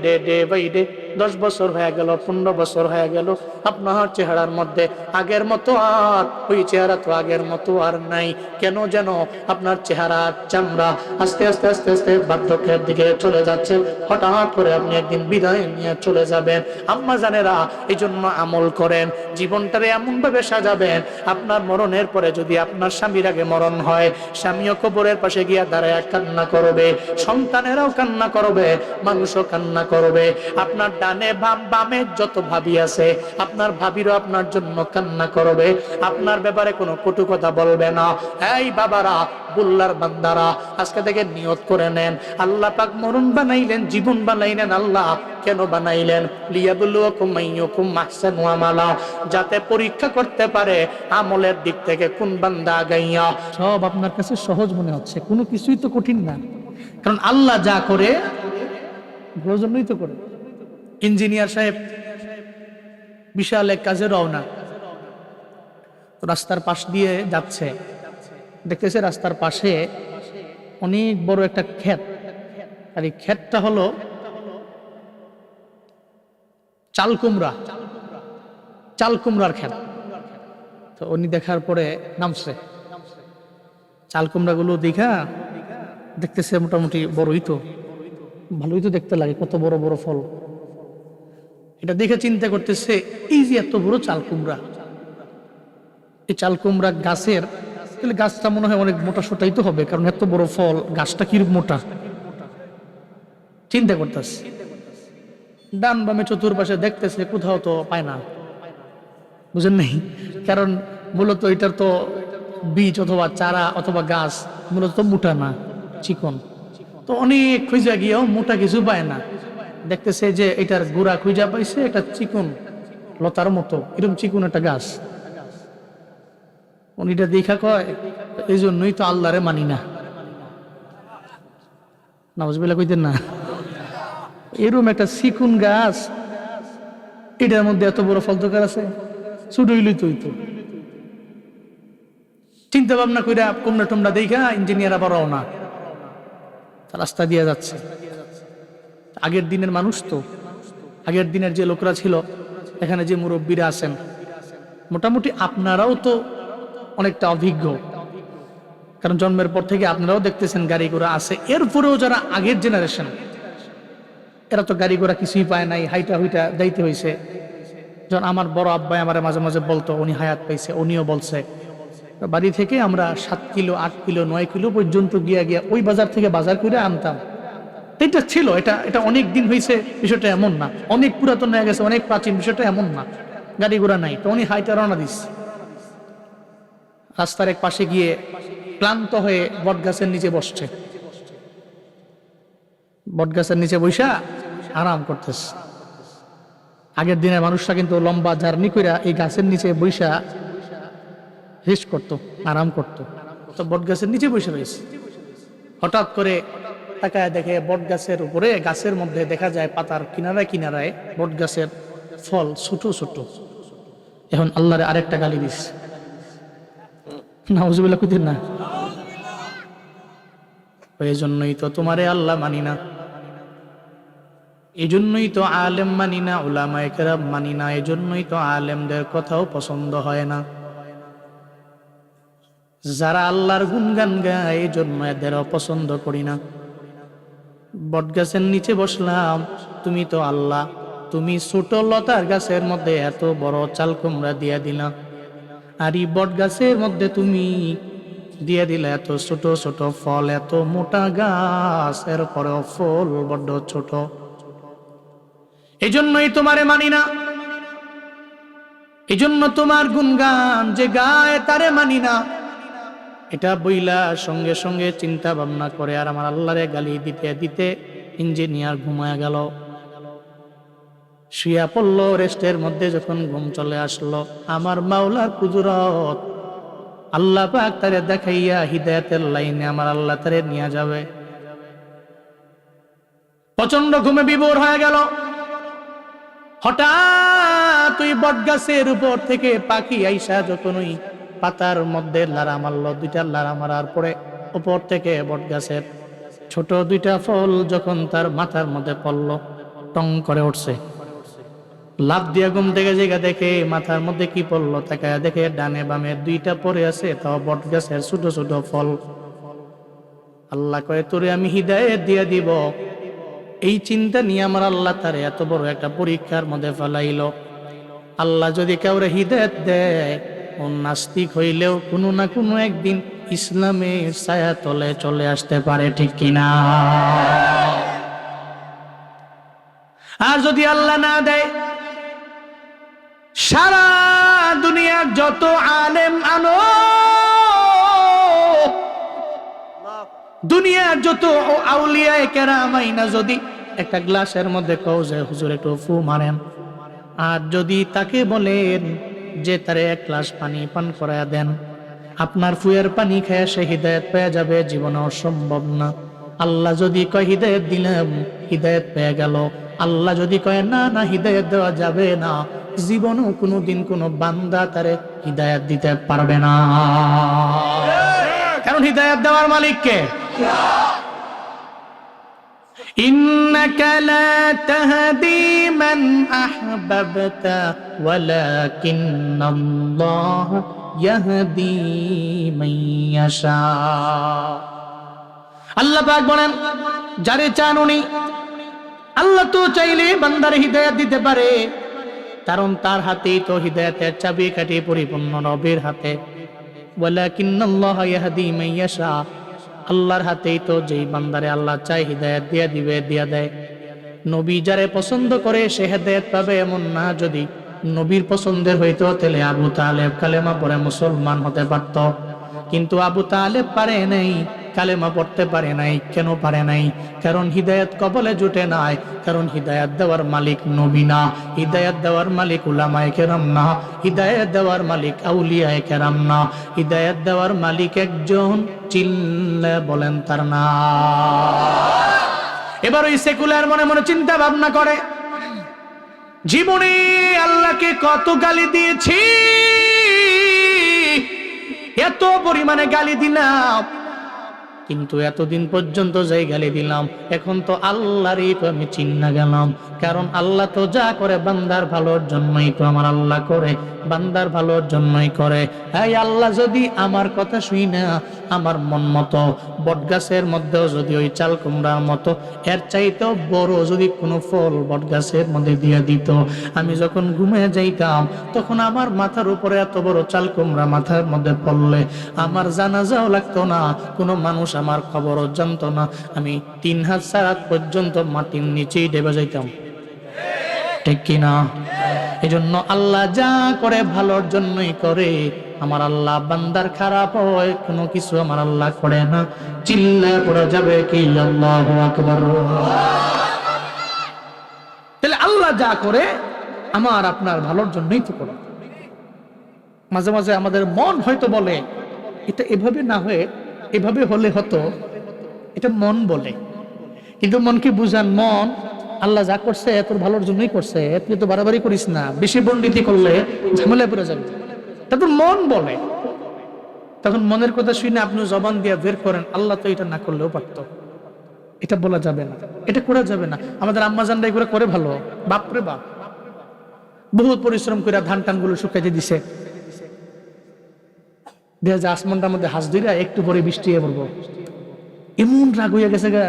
ডে 10 বছর হয়ে গেল, 15 বছর হয়ে গেল, আপনার চেহারার মধ্যে আগের মতো আর ওই চেহারা তো আগের মতো আর নাই। কেন যেন আপনার চেহারার চামড়া আস্তে আস্তে আস্তে আস্তে বার্ধক্যের দিকে চলে যাচ্ছে। হঠাৎ করে আপনি একদিন বিদায় নিয়ে চলে যাবেন। আম্মা জানেরা, এই জন্য আমল করেন, জীবনটারে এমন ভাবে সাজাবেন, আপনার মরণের পরে যদি আপনার স্বামীর আগে মরণ হয়, স্বামীও কবরের পাশে গিয়া দাঁড়ায় কান্না করবে, সন্তানেরাও কান্না করবে, মানুষও কান্না করবে। আপনার ডানে বামে যত ভাবি আছে, আপনার ভাবিরও আপনার জন্য কান্না করবে, আপনার ব্যাপারে কোনো কটু কথা বলবে না। এই বাবারা, বুল্লার বান্দারা, আজকে থেকে নিয়ত করে নেন, আল্লাহ পাক মরণ বানাইলেন, জীবন বানাইলেন, আল্লাহ কেন বানাইলেন? লিয়াবলুয়াকুম আইয়ুকুম আহসানু আমালা, যাতে পরীক্ষা করতে পারে আমলের দিক থেকে কোন বান্দা আগাইয়া। সব আপনার কাছে সহজ মনে হচ্ছে, কোনো কিছুই তো কঠিন না, কারণ আল্লাহ যা করে ভালোর জন্যই তো করে। ইঞ্জিনিয়ার সাহেব বিশাল এক কাজে রওনা, রাস্তার পাশ দিয়ে যাচ্ছে, দেখতেছে রাস্তার পাশে অনেক বড় একটা ক্ষেত, আর এই ক্ষেতটা হলো চাল কুমড়ার ক্ষেত। তো উনি দেখার পরে নামছে, চাল কুমড়া গুলো দেখতেছে মোটামুটি বড়ই তো, ভালোই তো দেখতে লাগে, কত বড় বড় ফল। এটা দেখে চিন্তা করতেছে, এই যে এত বড় চাল কুমড়া, এই চাল কুমড়া গাছের, তাহলে গাছটা মনে হয় অনেক মোটা সোটাই তো হবে, কারণ এত বড় ফল, গাছটা কি মোটা। চিন্তা করতেছে, ডান বামে চতুর্পাশে দেখতেছে, কোথাও তো পায় না, বুঝেন নাই? কারণ মূলত এটার তো বীজ অথবা চারা অথবা গাছ মূলত মোটা না, চিকন। তো অনেক খুঁজা গিয়েও মোটা কিছু পায় না, দেখতেছে যে এটার গোড়া খুঁজা পাইছে একটা চিকন লতার মতো, এরকম চিকন একটা গাছ। উনিটা দেখা কয় এই জন্যই তো আল্লাহরে মানি না। নাউজুবিল্লাহ কইতেন না? এরকম একটা চিকুন গাছ, এটার মধ্যে এত বড় ফল দরকার আছে? ছোট হইলই তো হইতো। চিন্তা ভাবনা কইরা কুমড়া টুমড়া দেখা ইঞ্জিনিয়ার আবার রওনা, রাস্তা দিয়ে যাচ্ছে। আগের দিনের মানুষ তো, আগের দিনের যে লোকরা ছিল, এখানে যে মুরব্বীরা আছেন, মোটামুটি আপনারাও তো অনেকটা অভিজ্ঞ, কারণ জন্মের পর থেকে আপনারাও দেখতেছেন গাড়ি ঘোড়া আছে। এরপরেও যারা আগের জেনারেশন, এরা তো গাড়ি ঘোড়া কিছুই পায় নাই, হাইটা হুইটা যাইতে হয়েছে। যখন আমার বড় আব্বাই আমার মাঝে মাঝে বলতো, উনি হায়াত পাইছে, উনিও বলছে বাড়ি থেকে আমরা 7 কিলো 8 কিলো 9 কিলো পর্যন্ত গিয়া গিয়া ওই বাজার থেকে বাজার করে আনতাম। এটা ছিল, এটা অনেক দিন হয়েছে, বিষয়টা এমন না। অনেক পুরাতন হয়ে গেছে, অনেক প্রাচীন, বিষয়টা এমন না। গাড়ি ঘোড়া নাই, তো উনি হাইটা রওনা দিস। রাস্তার এক পাশে গিয়ে ক্লান্ত হয়ে বটগাছের নিচে বসছে। বটগাছের নিচে বৈশা আরাম করতেছে। আগের দিনের মানুষরা কিন্তু লম্বা জার্নি কইরা এই গাছের নিচে বৈশা রেস্ট করত, আরাম করত। তো বটগাছের নিচে বসে রয়েছে। হঠাৎ করে তাকায় দেখে বটগাছের উপরে, গাছের মধ্যে দেখা যায় পাতার কিনারায় কিনারায় বটগাছের ফল ছোট ছোট। এখন আল্লাহরে আরেকটা গালি দিস। নাউজুবিল্লাহ কইতেন না? এই জন্যই তো তোমারে আল্লাহ মানি না, এই জন্যই তো আলেম মানি না, উলামায়ে কেরাম মানি না, এই জন্যই তো আলেমদের কথাও পছন্দ হয় না। যারা আল্লাহর গুণগান গায়, এই জন্য এদেরও পছন্দ করি না। বটগাছের নিচে বসলাম, তুমি তো আল্লাহ, তুমি ছোট লতার গাছের মধ্যে এত বড় চাল কুমড়া দিয়া দিলা, আর এই বটগাছের মধ্যে তুমি দিয়ে দিলা এত ছোট ছোট ফল, এত মোটা গাছ, এরপরেও ফল বড্ড ছোট। এই জন্যই তোমারে মানি না, এই জন্য তোমার গুণগান যে গায় তারে মানি না। এটা বইলা সঙ্গে সঙ্গে চিন্তা ভাবনা করে আর আমার আল্লাহরে গালি দিতে দিতে ইঞ্জিনিয়ার ঘুমায়া গেল, শুয়া পড়ল। রেস্টের মধ্যে যখন ঘুম চলে আসলো, আমার মাওলার কুদরত, আল্লাহ পাক তারে দেখাইয়া হিদায়াতের লাইনে আমার আল্লাহ তারে নিয়ে যাবে। প্রচন্ড ঘুমে বিভোর হয়ে গেল। হঠাৎ ওই বটগাছের উপর থেকে পাখি আইসা যখন ওই পাতার মধ্যে লাড়া মারলো, দুইটা লাড়া মারার পরে উপর থেকে বটগাছের ছোট দুইটা ফল যখন তার মাথার মধ্যে পড়লো, টং করে উঠছে। লাফ দিয়া ঘুম থেকে জেগে দেখে মাথার মধ্যে কি পড়লো, তাকায় দেখে ডানে বামে দুইটা পড়ে আছে, তাও বটগাছের ছোট ছোট ফল। আল্লাহ কয়ে তোরে আমি হিদায়াত দিয়ে দিব। এই চিন্তা নিয়ে আমার আল্লাহ তারে এত বড় একটা পরীক্ষার মধ্যে ফেলাইলো। আল্লাহ যদি কাউরে হিদায়াত দেয়, ও নাস্তিক হইলেও কোনো না কোনো একদিন ইসলামের ছায়া তলে চলে আসতে পারে, ঠিক কিনা? আর যদি আল্লাহ না দেয়, সারা দুনিয়ার যত আলেম আনো, দুনিয়ার যত আউলিয়ায়ে কেরাম আইনা যদি একটা গ্লাসের মধ্যে কও যে হুজুর একটু ফু মারেন, আর যদি তাকে বলেন যে তারে 1 গ্লাস পানি পান করায়া দেন, আপনার ফুয়ের পানি খেয়ে সে হিদায়াত পেয়ে যাবে, জীবনে অসম্ভব না। আল্লাহ যদি কয় হিদায়াত দিলাম, হিদায়াত পেয়ে গেল। আল্লাহ যদি কয় না না হিদায়াত দেওয়া যাবে না, জীবনেও কোনোদিন কোনো বান্দা তারে হিদায়াত দিতে পারবে না। কারণ হিদায়াত দেওয়ার মালিক কে? ইন্নাকা লা তাহদি মান আহবাবতা ওয়ালাকিন্নাল্লাহ ইয়াহদি মান ইয়াশা। আল্লাহ পাক বলেন, যারে চান উনি, আল্লাহ তো চাইলে বান্দারে হিদায়াত দিতে পারে, কারণ তার হাতেই তো হিদায়াতের চাবিকাঠি পরিপূর্ণ রবের হাতে। ওয়ালাকিন্নাল্লাহ ইয়াহদি মান ইয়াশা, আল্লাহর হাতেই তো যেই বান্দারে আল্লাহ চাই হিদায়াত দিয়ে দিবে, দিয়া দেয়। নবী যারে পছন্দ করে সে হিদায়াত পাবে এমন না। যদি নবীর পছন্দের হইতো তাহলে আবু তালেব কালেমা পড়ে মুসলমান হতে পারত। কিন্তু আবু তালেব পারে নাই, কালেমা পড়তে পারে নাই। কেন পারে নাই? কারণ হিদায়াত কবলে জুটে নাই। কারণ হিদায়াত দেওয়ার মালিক নবী না, হিদায়াত দেওয়ার মালিক উলামায়ে কেরাম না, হিদায়াত দেওয়ার মালিক আউলিয়ায়ে কেরাম না, হিদায়াত দেওয়ার মালিক একজন, চিল্লে বলেন তার নাম। এবার ওই সেকুলার মনে মনে চিন্তা ভাবনা করে, জীবনে আল্লাহকে কত গালি দিয়েছি, এত পরিমাণে গালি দিলাম, কিন্তু এতদিন পর্যন্ত যাই গালি দিলাম, এখন তো আল্লাহরই তো আমি চিন্না গেলাম। কারণ আল্লাহ তো যা করে বান্দার ভালোর জন্যই তো আমার আল্লাহ করে, বান্দার ভালোর জন্যই করে। এই আল্লাহ যদি আমার কথা শুই না, আমার মন মতো বটগাছের মধ্যেও যদি ওই চাল কুমড়ার মতো এর চাইতেও বড় যদি কোনো ফল বটগাছের মধ্যে দিয়ে দিত, আমি যখন ঘুমিয়ে যাইতাম তখন আমার মাথার উপরে এত বড় চাল কুমড়া মাথার মধ্যে পড়লে আমার জানাজাও লাগতো না, কোনো মানুষ আমার খবরও জানতো না, আমি 3 হাত 4 হাত পর্যন্ত মাটির নিচেই ডেবে যাইতাম। ঠিক কিনা? এই জন্য আল্লাহ যা করে ভালোর জন্যই করে। আমার আল্লাহ বান্দার খারাপ হয় কোনো কিছু আমার আল্লাহ করে না। চিল্লায় পড়া যাবে কি আল্লাহু আকবার। তাহলে আল্লাহ যা করে আমার আপনার ভালোর জন্যই তো করে। মাঝে মাঝে আমাদের মন হয়তো বলে এটা এভাবে না হয়ে এভাবে হলে হতো, এটা মন বলে। কিন্তু মনকে বুঝান, মন আল্লাহ যা করছে তোর ভালোর জন্যই করছে, তুই তো বাড়াবাড়ি করিস না, বেশি পণ্ডিতি করলে ঝামেলায় পড়ে যাবে। তা তো মন বলে। তখন মনের কথা শুনে আপনি জবান দিয়ে বের করেন, আল্লাহ তো এটা না করলেও পারতো। এটা বলা যাবে না, এটা করা যাবে না। আমাদের আম্মা জানরা এগুলো করে ভালো, বাপরে বাপ, বহুত পরিশ্রম করে ধান টান গুলো শুকাইতে দিছে, দেখা যায় আসমানটার মধ্যে হাঁস ধইরা একটু পরে বৃষ্টি পড়বো, এমন রাগ হইয়া গেছে গা।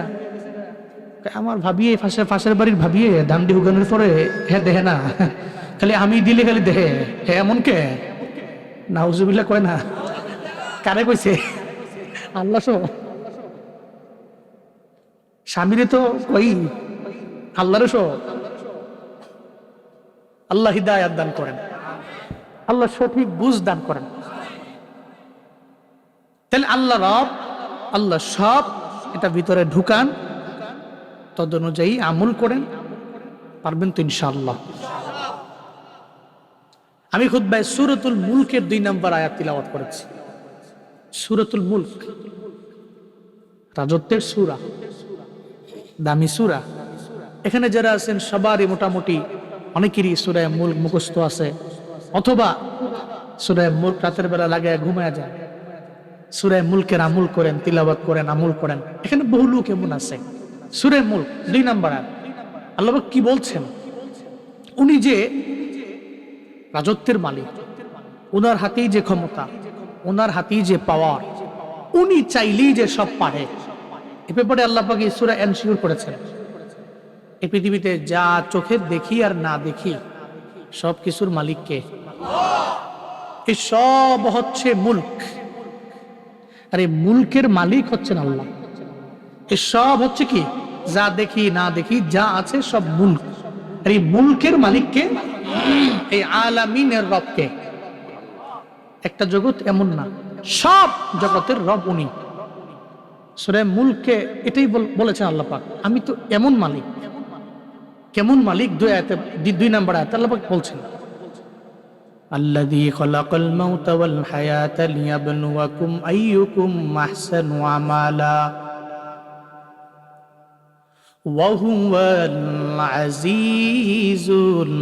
আমার ভাবিয়ে ফাঁসের বাড়ির ভাবিয়ে দান্ডি হুগানোর পরে হ্যাঁ দেখে না, খালি আমি দিলে খালি দেখে, হ্যাঁ এমন কে নাউজুবিল্লাহ কয় না, কারে কইছে? আল্লাহ শো স্বামীরে তো কই, আল্লাহরে শো। আল্লাহ হিদায়াত দান করেন, আল্লাহ সঠিক বুঝ দান করেন। তাহলে আল্লাহ রব, আল্লাহ সব, এটা ভিতরে ঢুকান, তদ অনুযায়ী আমল করেন, পারবেন তো ইনশাআল্লাহ। আমি খুতবায় সূরাতুল মুলকের 2 নম্বর আয়াত তিলাওয়াত করেছি। সূরাতুল মুলক রাজত্বের সূরা, দামি সূরা। এখানে যারা আছেন সবারই মোটামুটি অনেকেরই সূরা মুলক মুখস্থ আছে, অথবা সূরা মুলক রাতের বেলা লাগায় ঘুমায় যায়, সূরা মুলকের আমল করেন, তিলাওয়াত করেন, আমল করেন। এখানে বহু লোক এমন আছে। সূরা মুলক 2 নম্বর আয়াত আল্লাহ কি বলছেন? উনি যে রাজত্বের মালিক, ওনার হাতেই যে ক্ষমতা, ওনার হাতেই যে পাওয়ার, উনি চাইলেই যে সব পারে। এ ব্যাপারে আল্লাহ পাক এই সূরা এনশিওর করেছেন। এই পৃথিবীতে যা চোখে দেখি আর না দেখি সব কিছুর মালিক কে? এই সব হচ্ছে মুলক, আর এই মুলকের মালিক হচ্ছেন আল্লাহ। এই সব হচ্ছে কি? যা দেখি না দেখি যা আছে সব মুলক। আর এই মুলকের মালিককে, এই আলামিনের রবকে। একটা জগৎ এমন না, সব জগতের রব উনি। সূরা মুলকে এটাই বলেছেন আল্লাহ পাক, আমি তো এমন মালিক। কেমন মালিক? 2 নম্বর আয়াতে আল্লাহ পাক বলছেন, আল্লাযী খালাকাল মাউতা ওয়াল হায়াতা লিয়াবলুয়াকুম আইয়ুকুম আহসানু আমালা ওয়া হুয়াল আজিজুল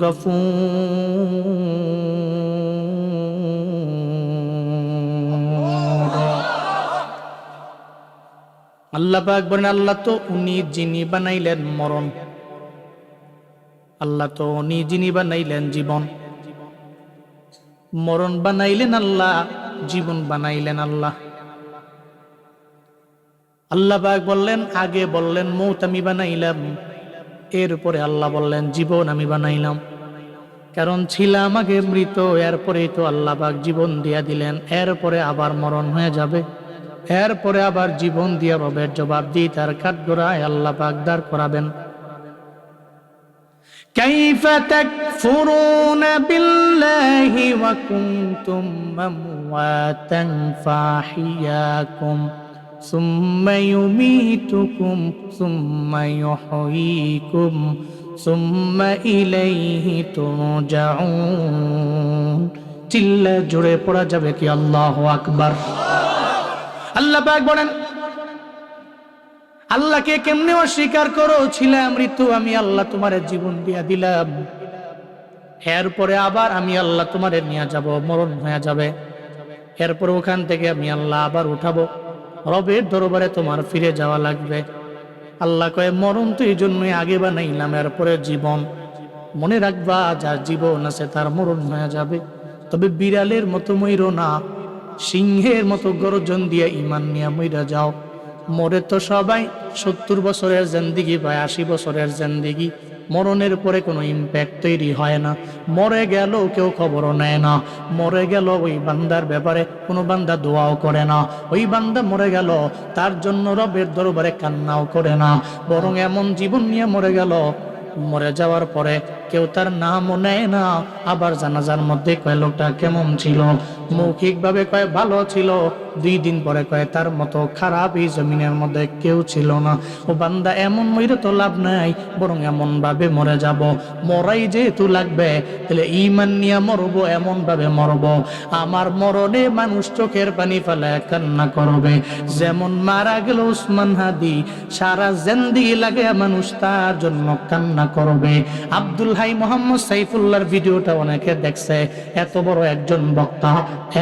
গফুর। আল্লাহ পাক বলেন, আল্লাহ তো উনি যিনি বানাইলেন মরণ, আল্লাহ তো উনি যিনি বানাইলেন জীবন। মরণ বানাইলেন আল্লাহ, জীবন বানাইলেন আল্লাহ। আল্লাহ পাক বললেন, আগে বললেন মৌত আমি বানাইলাম, এর উপরে আল্লাহ বললেন জীবন আমি বানাইলাম। কারণ ছিলাম আগে মৃত, এরপরেই তো আল্লাহ পাক জীবন দিয়া দিলেন। এরপরে আবার মরণ হয়ে যাবে, এরপরে আবার জীবন দিয়া রবের জবাব দিয়ে তার কাঠগড়ায় আল্লাহ পাক দাঁড় করাবেন। কাইফা তাকফুরুনা বিল্লাহি ওয়া কুনতুম আমওয়াতান ফাহিয়াকুম সুম্মা ইউমীতুকুম সুম্মা ইউহয়ীকুম সুম্মা ইলাইহি তুরজাউন। চিল্লা জোরে পড়া যাবে কি আল্লাহু আকবার। আল্লাহ পাক বলেন, আল্লাহকে কেমনে অস্বীকার করো, ছিলাম মৃত্যু, আমি আল্লাহ তোমার জীবন দিয়া দিলাম, এরপরে আবার আমি আল্লাহ তোমারে নিয়ে যাব, মরণ হয়ে যাবে, এরপর ওখান থেকে আমি আল্লাহ আবার উঠাবো, রবের দরবারে তোমার ফিরে যাওয়া লাগবে। আল্লাহ কয়, মরণ তো এই জন্যই আগে বানাইলাম, এরপরে জীবন। মনে রাখবা, যার জীবন আছে তার মরণ হয়ে যাবে, তবে বিড়ালের মতো মইরো না, সিংহের মতো গর্জন দিয়ে ইমান নিয়ে মইরা যাও। মরে তো সবাই 70 বছরের জিন্দেগি বা 80 বছরের জিন্দেগি, মরণের পরে কোনো ইম্প্যাক্ট তৈরি হয় না। মরে গেল কেউ খবরও নেয় না, মরে গেল ওই বান্দার ব্যাপারে কোনো বান্দা দোয়াও করে না, ওই বান্দা মরে গেল তার জন্য রবের দরবারে কান্নাও করে না, বরং এমন জীবন নিয়ে মরে গেল, মরে যাওয়ার পরে কেউ তার নামও নেয় না। আবার জানাজার মধ্যে কয় লোকটা কেমন ছিল, মৌখিকভাবে কয় ভালো ছিল, 2 দিন পরে কয় তার মতো খারাপ এই জমিনের মধ্যে কেউ ছিল না। ও বান্দা, এমন মরে তো লাভ নাই, বরং এমন ভাবে মরে যাব, মরাই যেহেতু লাগবে তাহলে ঈমান নিয়ে মরবো, এমন ভাবে মরবো আমার মরণে মানুষ চোখের পানি ফেলায় কান্না করবে। যেমন মারা গেল উসমান হাদি, সারা জিন্দেগি লাগে মানুষ তার জন্য কান্না করবে। আব্দুল হাই মোহাম্মদ সাইফুল্লাহর ভিডিওটা অনেকে দেখছে, এত বড় একজন বক্তা,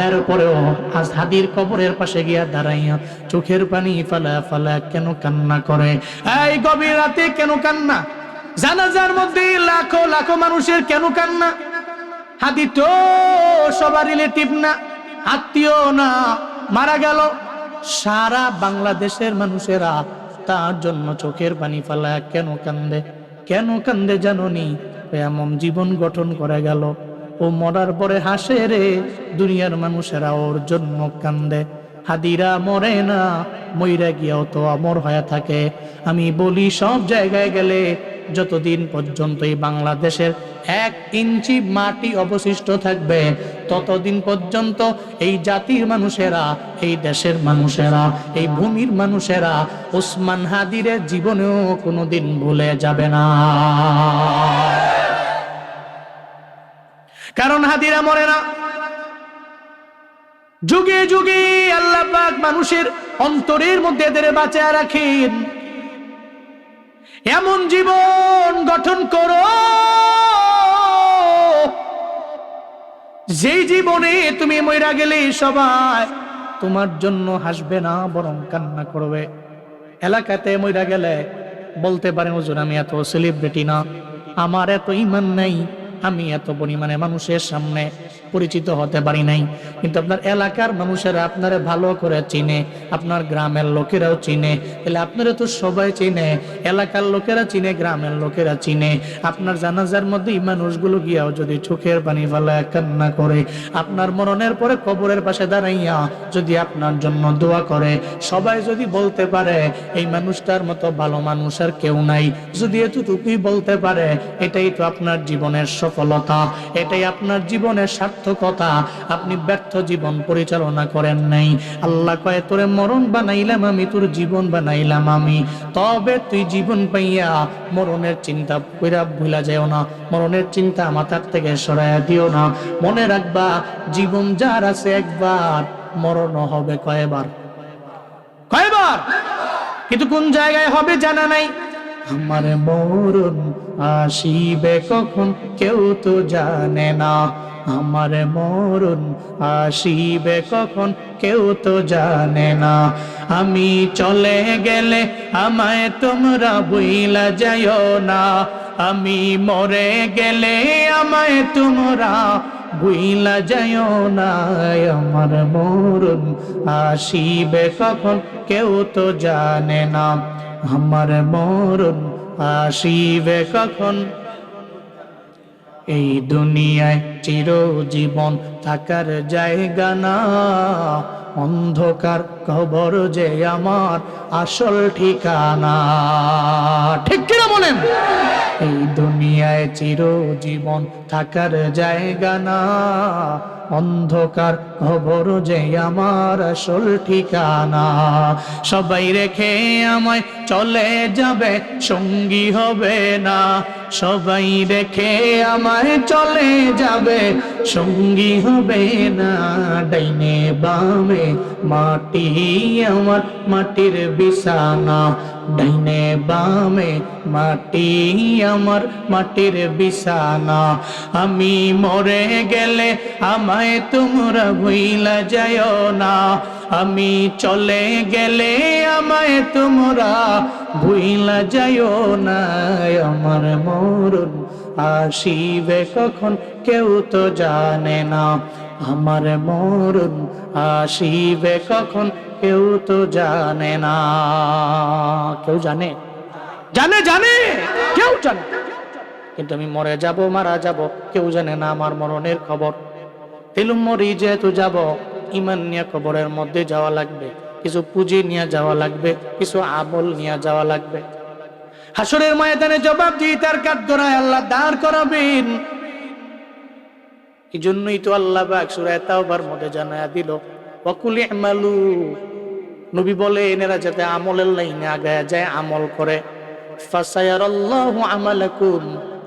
এরপরেও আজ হাদির কবরের পাশে গিয়া দাঁড়াইয়া চোখের পানি ফালা ফালা কেন কান্না করে? এই গভীর রাতে কেন কান্না? জানাজার মধ্যে লাখো লাখো মানুষের কেন কান্না? হাদি তো সবার রিলেটিভ না, আত্মীয় না, মারা গেল, সারা বাংলাদেশের মানুষেরা তার জন্য চোখের পানি ফালা কেন কান্দে? কেন কান্দে জানোনি? এমন জীবন গঠন করে গেল, ও মরার পরে হাসে রে, দুনিয়ার মানুষেরা ওর জন্য কান্দে। হাদিরা মরে না, মইরা গিয়াও তো অমর হয়ে থাকে। আমি বলি, সব জায়গায় গেলে যতদিন পর্যন্ত এই বাংলাদেশের 1 ইঞ্চি মাটি অবশিষ্ট থাকবে, ততদিন পর্যন্ত এই জাতির মানুষেরা, এই দেশের মানুষেরা, এই ভূমির মানুষেরা ওসমান হাদিরে জীবনেও কোনোদিন ভুলে যাবে না। কারণ হাদিরা মরে না। যুগে যুগে আল্লাহ পাক মানুষের অন্তরের মধ্যে এদের বাঁচায় রাখেন। এমন জীবন গঠন করো যেই জীবনে তুমি মইরা গেলে সবাই তোমার জন্য হাসবে না, বরং কান্না করবে। এলাকাতে মইরা গেলে বলতে পারেন, হুজুর আমি এত সেলিব্রিটি না, আমার এত ঈমান নাই, আমি এত পরিমাণে মানুষের সামনে পরিচিত হতে পারি নাই, কিন্তু আপনার এলাকার মানুষেরা আপনারা ভালো করে চিনে, আপনার গ্রামের লোকেরাও চিনে, তাহলে আপনারা তো সবাই চিনে, এলাকার লোকেরা চিনে, গ্রামের লোকেরা চিনে। আপনার জানাজার মধ্যে এই মানুষগুলো গিয়াও যদি চোখের পানি ফেলায় কান্না করে, আপনার মরণের পরে কবরের পাশে দাঁড়াইয়া যদি আপনার জন্য দোয়া করে, সবাই যদি বলতে পারে এই মানুষটার মতো ভালো মানুষ আর কেউ নাই, যদি এতটুকুই বলতে পারে, এটাই তো আপনার জীবনের সফলতা, এটাই আপনার জীবনের সার্থকতা। আপনি ব্যর্থ জীবন পরিচালনা করেন নাই। আল্লাহ কয়, তোরে মরণ বানাইলাম আমি, তোর জীবন বানাইলাম আমি, তবে তুই জীবন পাইয়া মরণের চিন্তা কইরা ভুলা যাও না, মরণের চিন্তা মাথার থেকে সরাইয়া দিও না। মনে রাখবা, জীবন যার আছে একবার, মরণ হবে কয়বার? কয়বার? কিন্তু কোন জায়গায় হবে জানা নাই। আমার মরণ আসিবে কখন কেউ তো জানে না, আমার মরণ আসিবে কখন কেউ তো জানে না। আমি চলে গেলে আমায় তোমরা ভুইলা যাইও না, আমি মরে গেলে আমায় তোমরা ভুইলা যাইও না। আমার মরণ আসিবে কখন কেউ তো জানে না, আমার মরণ আসিবে কখন। এই দুনিয়ায় চিরজীবন থাকার জায়গা না, অন্ধকার কবর যে আমার আসল ঠিকানা। ঠিক কিনা বলেন? এই দুনিয়ায় চিরজীবন থাকার জায়গা না, অন্ধকার কবর যে আমার আসল ঠিকানা। সবাই রেখে আমায় চলে যাবে, সঙ্গী হবে না। সবাই রেখে আমায় চলে যাবে, সঙ্গী হবে না। ডাইনে বামে মাটি আমার মাটির বিছানা, ডাইনে বামে মাটি আমার মাটির বিছানা। আমি মরে গেলে আমায় তোমরা ভুইলা যাও না, আমি চলে গেলে আমায় তোমরা ভুইলা যাও না। আমার মরণ আসিবে কখন কেউ তো জানে না, আমার মরণ আসিবে কখন কেউ তো জানে না। কেউ জানে? জানে জানে, কেউ জানে, কিন্তু আমি মরে যাব, মারা যাব, কেউ জানে না আমার মরণের খবর। তেলুম মরি যেহেতু যাব, ইমান নিয়ে কবরের মধ্যে যাওয়া লাগবে, কিছু পুঁজি নিয়ে যাওয়া লাগবে, কিছু আমল নিয়ে যাওয়া লাগবে। হাসরের ময়দানে জবাবদিহিতার কাঠগড়ায় আল্লাহ দাঁড় করাবেন। এই জন্যই তো আল্লাহ পাক সূরা তাওবার মধ্যে জানায়া দিল, ওয়াকুল ইমালু, নবী বলে এনারা যাতে আমলের লাইনে আগায় যায়, আমল করে, ফাসায়ারাল্লাহু আমালাকুম,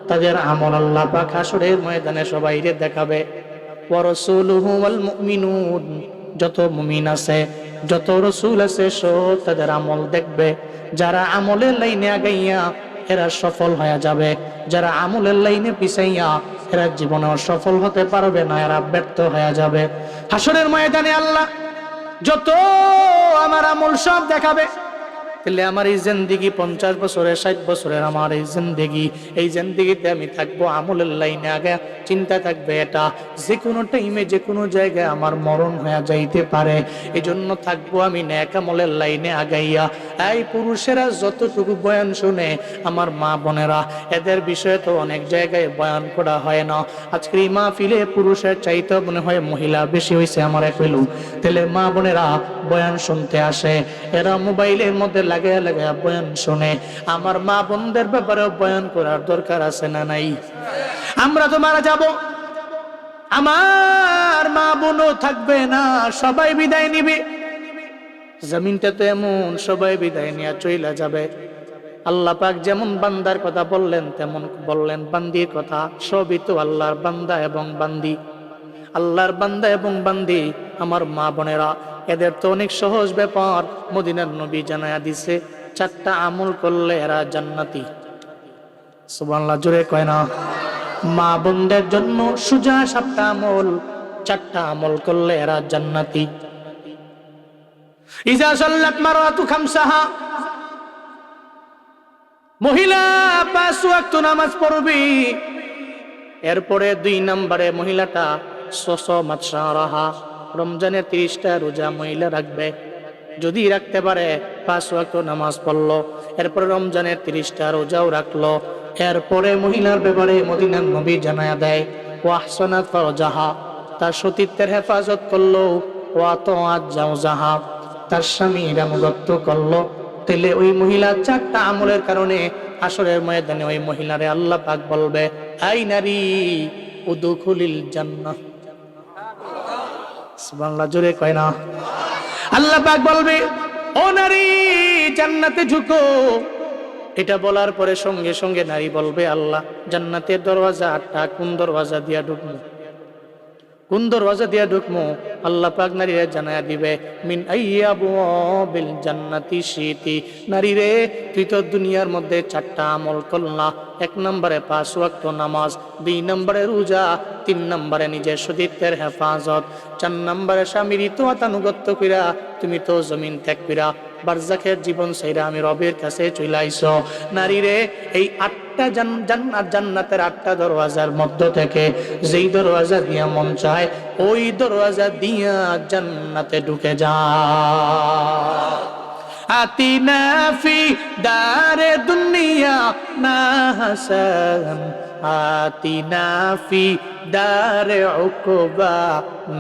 তাদের আমল আল্লাহ পাক হাসরের ময়দানে সবাইরে দেখাবে। ওয়া রাসূলুহু ওয়াল মুমিনুন, যত মুমিন আছে, যত রাসূল আছে, সব তাদের আমল দেখবে। যারা আমলের লাইনে আগাইয়া এরা সফল হয়ে যাবে, যারা আমলের লাইনে পিছাইয়া এরা জীবনে সফল হতে পারবে না, এরা ব্যর্থ হয়ে যাবে। হাসরের ময়দানে আল্লাহ যত আমার আমল সব দেখাবে। তাহলে আমার এই জিন্দেগি 50 বছরের 60 বছরের আমার এই জিন্দেগিতে আমি থাকবো আমলের লাইনে আগে। চিন্তা থাকবে এটা যে কোনো টাইমে যে কোনো জায়গায় আমার মরণ হয়ে যাইতে পারে, এই জন্য থাকবো আমি নেক আমলের লাইনে আগাইয়া। এই পুরুষেরা যতটুকু বয়ান শুনে, আমার মা বোনেরা, এদের বিষয়ে তো অনেক জায়গায় বয়ান করা হয় না। আজকের এই মাহফিলে পুরুষের চাইতে মনে হয় মহিলা বেশি হয়েছে আমার কইলু। তাহলে মা বোনেরা বয়ান শুনতে আসে, এরা মোবাইলের মধ্যে লাগায়া লাগায়া বয়ান শুনে। আমার মা বোনদের ব্যাপারে বয়ান করার দরকার আছে না নাই? আমরা তো মারা যাব, আমার মা বোনও থাকবে না, সবাই বিদায় নিবে। জমিনটা তো এমন, সবাই বিদায় নিয়ে চইলা যাবে। আল্লাহ পাক যেমন বান্দার কথা বললেন তেমন বললেন বান্দির কথা। সবই তো আল্লাহর বান্দা এবং বান্দি। আল্লাহর বান্দা এবং বান্দি আমার মা বোনেরা, এদের তো অনেক সহজ ব্যাপার। মদিনার নবী জানায়া দিছে, 4টা আমল করলে এরা জান্নাতি। সুবহানাল্লাহ, জোরে কয় না? মা বোনদের জন্য সুজা 7টা আমল, 4টা আমল করলে এরা জান্নাতি। ইজা সাল্লাত মারাতু খামসাহা, মহিলা 5 ওয়াক্ত নামাজ পড়বে। এরপরে 2 নম্বরে মহিলাটা সসমাত শাহরাহা, রমজানের 30টা রোজা মহিলা রাখবে। যদি রাখতে পারে 5 ওয়াক্ত নামাজ পড়লো, এরপরে রমজানের 30টা রোজাও রাখলো। এরপরে মহিলার ব্যাপারে মদিনার নবী জানায়া দেয়, ওয়াহসানাত ফারজাহা, তার সতীত্বের হেফাজত করলো। ওয়াতাআত জাওজাহা, তার স্বামীর আনুগত্য করলো। তাহলে ওই মহিলা 4টা আমলের কারণে হাসরের ময়দানে ওই মহিলারে আল্লাহ পাক বলবে, আই নারী উদখুলিল জান্নাহ। সুবহানাল্লাহ, জোরে কয় না? আল্লাহ পাক বলবে, ও নারী জান্নাতে ঢুকো। এটা বলার পরে সঙ্গে সঙ্গে নারী বলবে, আল্লাহ জান্নাতের দরওয়াজা 8টা, কোন দরওয়াজা দিয়া ঢুকবো? কোন দরওয়াজা দিয়া ঢুকবো? আল্লাহ পাক নারীরা জানায়া দিবে, মিন আইয়াবুবিল জান্নাতি শিতি। নারী রে, তুই তো দুনিয়ার মধ্যে 4টা আমল করলা। 1 নম্বরে 5 ওয়াক্ত নামাজ, 2 নম্বরে রোজা, 3 নম্বরে নিজের সতীত্বের হেফাজত, 4 নম্বরে স্বামীর ইতাআত আনুগত্য কইরা তুমি তো জমিন ত্যাগ কইরা বারজাখের জীবন ছাইরা আমি রবের কাছে চলে আইছো। নারী রে, এই 8টা জান্নাতের 8টা দরওয়াজার মধ্য থেকে যেই দরওয়াজা দিয়া মন চায় ওই দরওয়াজা দিয়া জান্নাতে ঢুকে যা। আতিনা ফি দারে দুনিয়া না হাসান, আতিনা ফি দারে উকবা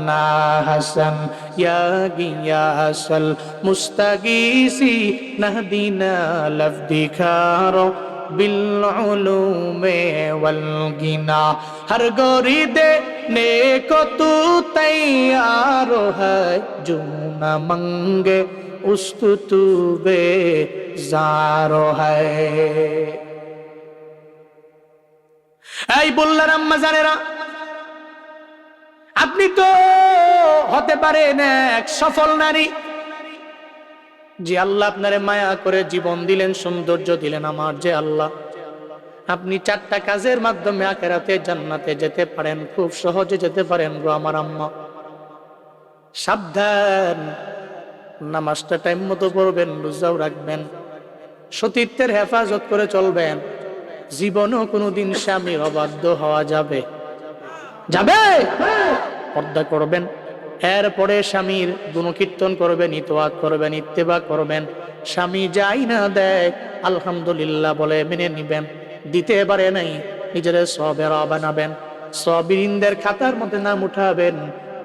না হাসান ইয়া গিয়াসাল মুস্তাগীসি নাহদিনা লফদিখার बिलउलूमे वलगिना हर गोरी देने को तू तैयार है जो न मंगे उसको तू बेजारो है। এই বললেন আম্মা জানেরা, আপনি তো হতে পারেন এক সফল নারী, যে আল্লাহ আপনারে মায়া করে জীবন দিলেন, সৌন্দর্য দিলেন। আমার যে আল্লাহ, আপনি 4টা কাজের মাধ্যমে আখিরাতে জান্নাতে যেতে পারেন, খুব সহজে যেতে পারেন গো আমার আম্মা। সাবধান, নামাজটা টাইম মতো পড়বেন, রোজাও রাখবেন, সতীত্বের হেফাজত করে চলবেন। জীবনেও কোনোদিন স্বামীর অবাধ্য হওয়া যাবে যাবে পর্দা করবেন। এরপরে স্বামীর গুণকীর্তন করবেন, ইতোয়াত করবেন, ইত্তেবা করবেন। স্বামী যাই না দেয় আলহামদুলিল্লাহ বলে মেনে নিবেন। দিতে পারে নাই, নিজের সবেরা বানাবেন, সবিরিনদের খাতার মধ্যে নাম উঠাবেন।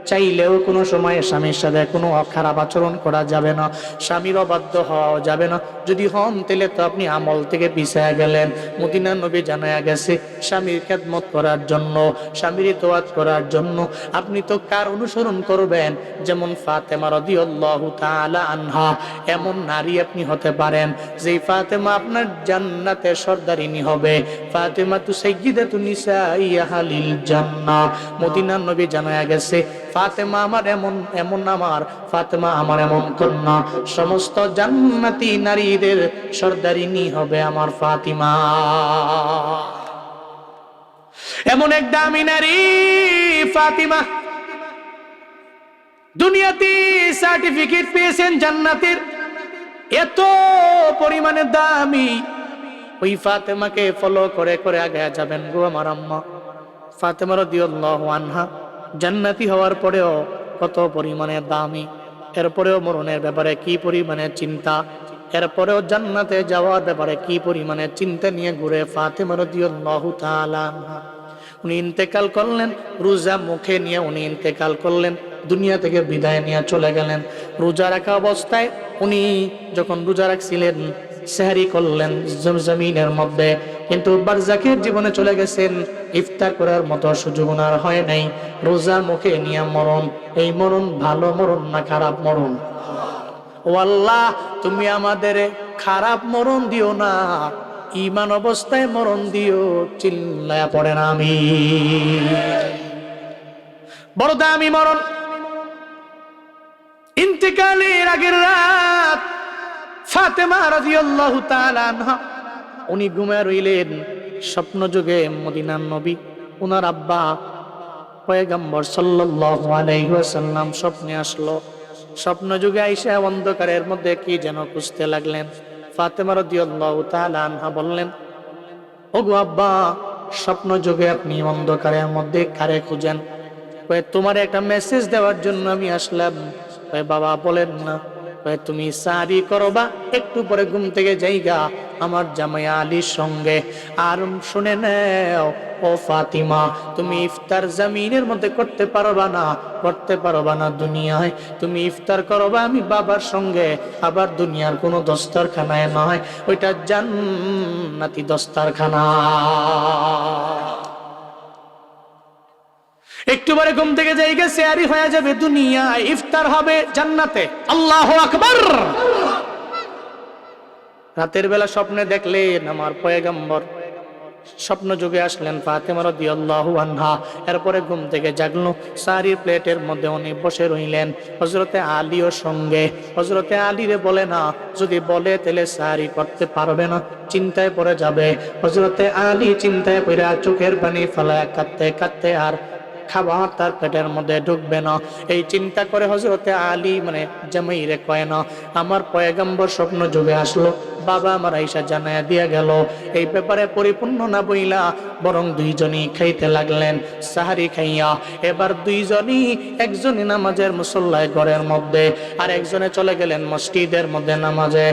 চাইলেও কোনো সময় স্বামীর সাথে কোনো খারাপ আচরণ করা যাবে না, স্বামীর অবাধ্য হওয়া যাবে না। যদি হন তাহলে তো আপনি আমল থেকে পিছিয়ে গেলেন। মদিনার নবী জানায়া গেছে, স্বামীর খেদমত করার জন্য, স্বামীর ইতোয়াত করার জন্য আপনি তো কার অনুসরণ করবেন? যেমন ফাতেমা রাদিয়াল্লাহু তাআলা আনহা, এমন নারী আপনি হতে পারেন যেই ফাতেমা আপনার জান্নাতের সর্দারিনী হবে। ফাতেমা তু সাইয়্যিদাতুন নিসাই আহলিল জান্নাহ। মদিনার নবী জানায়া গেছে, ফাতেমা আমার এমন আমার ফাতেমা আমার এমন কন্যা, সমস্ত জান্নাতি নারীদের সর্দারিনী হবে আমার ফাতিমা। এমন এক দামি নারী ফাতিমা, দুনিয়াতে সার্টিফিকেট পেয়েছেন জান্নাতের, এত পরিমাণে দামি। ওই ফাতেমাকে ফলো করে করে আগে যাবেন গো আমার আম্মা। ফাতেমা রাদিয়াল্লাহু আনহা জান্নাতি হওয়ার পরেও কত পরিমাণে দামি, এরপরেও মরণের ব্যাপারে কি পরিমাণে চিন্তা, এরপরেও জান্নাতে যাওয়ার ব্যাপারে কি পরিমাণে চিন্তা নিয়ে ঘুরে ফাতেমা রাদিয়াল্লাহু তাআলা আনহা। উনি ইন্তেকাল করলেন, রোজা মুখে নিয়ে উনি ইন্তেকাল করলেন, দুনিয়া থেকে বিদায় নিয়ে চলে গেলেন। রোজা রাখা অবস্থায় উনি যখন রোজা রাখছিলেন, সেহরি করলেন জমিনের মধ্যে, কিন্তু বারজাকের জীবনে চলে গেছেন। ইফতার করার মতো সুযোগ ওনার হয় নাই। রোজা মুখে নিয়ে মরণ, এই মরণ ভালো মরণ না খারাপ মরণ? ও আল্লাহ, তুমি আমাদের খারাপ মরণ দিও না, ঈমান অবস্থায় মরণ দিও। চিল্লায়া পড়েন আমিন। বড় দামি মরণ। ইন্তেকালের আগের রাত ফাতেমা রাদিয়াল্লাহু তাআলা আনহা উনি ঘুমায় রইলেন। স্বপ্ন যুগে মদিনার নবী, ওনার আব্বা পয়গম্বর সাল্লাল্লাহু আলাইহি ওয়াসাল্লাম স্বপ্নে আসলো। স্বপ্ন যুগে আয়েশা অন্ধকারের মধ্যে কি যেন খুঁজতে লাগলেন। ফাতেমা রাদিয়াল্লাহু তাআলা আনহা বললেন, ওগো আব্বা, স্বপ্ন যুগে আপনি অন্ধকারের মধ্যে কারে খুঁজেন? কয়, তোমার একটা মেসেজ দেওয়ার জন্য আমি আসলাম। কয়, বাবা বলেন না। কয়, তুমি সারি করবা, একটু পরে ঘুম থেকে যাইগা আমার জামাই আলীর সঙ্গে। আর শুনে নাও ও ফাতিমা, তুমি ইফতার জমিনের মধ্যে করতে পারবা না দুনিয়ায়। তুমি ইফতার করবা আমি বাবার সঙ্গে, আবার দুনিয়ার কোনো দস্তরখানায় নয়, ওইটা জান্নাতি দস্তরখানা। একটু পরে ঘুম থেকে যাইগা সেহারি হয়ে যাবে দুনিয়ায়, ইফতার হবে জান্নাতে। আল্লাহু আকবার। রাতের বেলা স্বপ্নে দেখলেন আমার পয়গম্বর, স্বপ্ন যুগে আসলেন ফাতেমা রাদিয়াল্লাহু আনহা। এরপরে ঘুম থেকে জাগলো, সারির প্লেটের মধ্যে উনি বসে রইলেন হযরতে আলীর সঙ্গে। হযরতে আলীরে বলে না, যদি বলে তাহলে সারি করতে পারবে না, চিন্তায় পড়ে যাবে। হযরতে আলী চিন্তায় পড়ে চোখের পানি ফেলায় কাঁদতে কাঁদতে আর খাবার তার পেটের মধ্যে ঢুকবে না, এই চিন্তা করে হযরতে আলী জামাইরে কয় না, আমার পয়গম্বর স্বপ্ন যুগে আসলো, বাবা আমার আয়েশা জানায়া দিয়া গেল। এই ব্যাপারে পরিপূর্ণ না বইলা বরং দুইজনই খাইতে লাগলেন। সাহারি খাইয়া এবার দুইজনই, একজনই নামাজের মুসল্লায় ঘরের মধ্যে, আর একজনে চলে গেলেন মসজিদের মধ্যে নামাজে।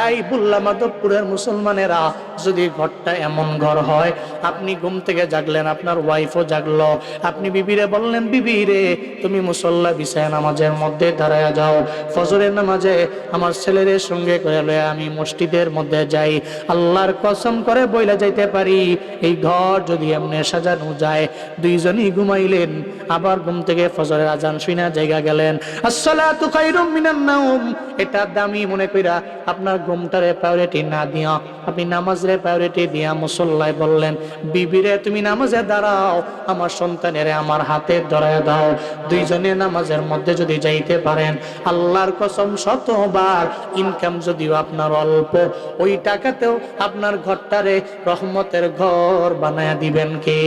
এই বুল্লা মাধবপুরের মুসলমানেরা, যদি ঘরটা এমন ঘর হয়, আপনি ঘুম থেকে জাগলেন, আপনার ওয়াইফও জাগলো, আপনি বিবিরে বললেন, বিবি রে তুমি মুসল্লা বিছায় নামাজের মধ্যে দাঁড়ায়া যাও, ফজরের নামাজে আমার ছেলের সঙ্গে করে লয়ে আমি মসজিদের মধ্যে যাই। আল্লাহর কসম করে বইলা যাইতে পারি, এই ঘর যদি এমনি সাজানো যায়, দুইজনই ঘুমাইলেন, আবার ঘুম থেকে ফজরের আজান শুনা জায়গা গেলেন। আসসালাতু খায়রুম মিনান নাওম, এটা দামি মনে কইরা আপনার ঘুমটারে প্রায়োরিটি না দিয়া আপনি নামাজরে প্রায়োরিটি দিয়া মুসল্লায় বললেন, বিবিরে তুমি নামাজে দাঁড়াও, আমার সন্তানেরে আমার হাতে ধরায় দাও। দুইজনে নামাজের মধ্যে যদি যাইতে পারেন, আল্লাহর কসম শতবার, ইনকাম যদিও আপনার অল্প, ওই টাকাতেও আপনার ঘরটারে রহমতের ঘর বানায়া দিবেন কে?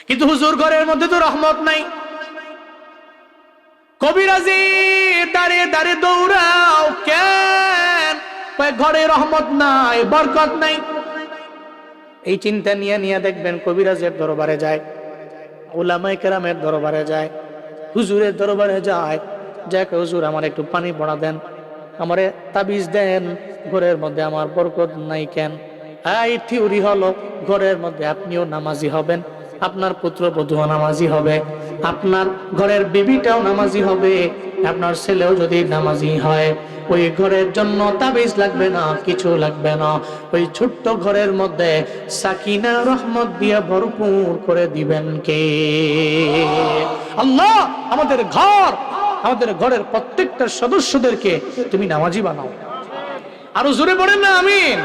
কিন্তু হুজুর ঘরের মধ্যে তো রহমত নাই। কবিরাজি দাঁড়িয়ে দাঁড়িয়ে দৌড়াও কেন? ঘরে রহমত নাই, বরকত নাই। এই চিন্তা নিয়ে নিয়ে দেখবেন কবিরাজের দরবারে যায়, উলামায়ে কেরামের দরবারে যায়, হুজুরের দরবারে যায়, যাকে হুজুর আমার একটু পানি পড়া দেন, আমারে তাবিজ দেন, ঘরের মধ্যে আমার বরকত নাই কেন? এই থিওরি হলো, ঘরের মধ্যে আপনিও নামাজি হবেন, আপনার পুত্রবধূও নামাজি হবে, আপনার ঘরের বিবিটাও নামাজি হবে, আপনার ছেলেও যদি নামাজি হয়, ওই ঘরের জন্য তাবিজ লাগবে না, কিছু লাগবে না। ওই ছোট্ট ঘরের মধ্যে সাকিনা রহমত দিয়ে ভরপুর করে দিবেন কে? আল্লাহ। আমাদের ঘর, আমাদের ঘরের প্রত্যেকটা সদস্যদেরকে তুমি নামাজি বানাও। আরো জোরে বলেন না আমিন।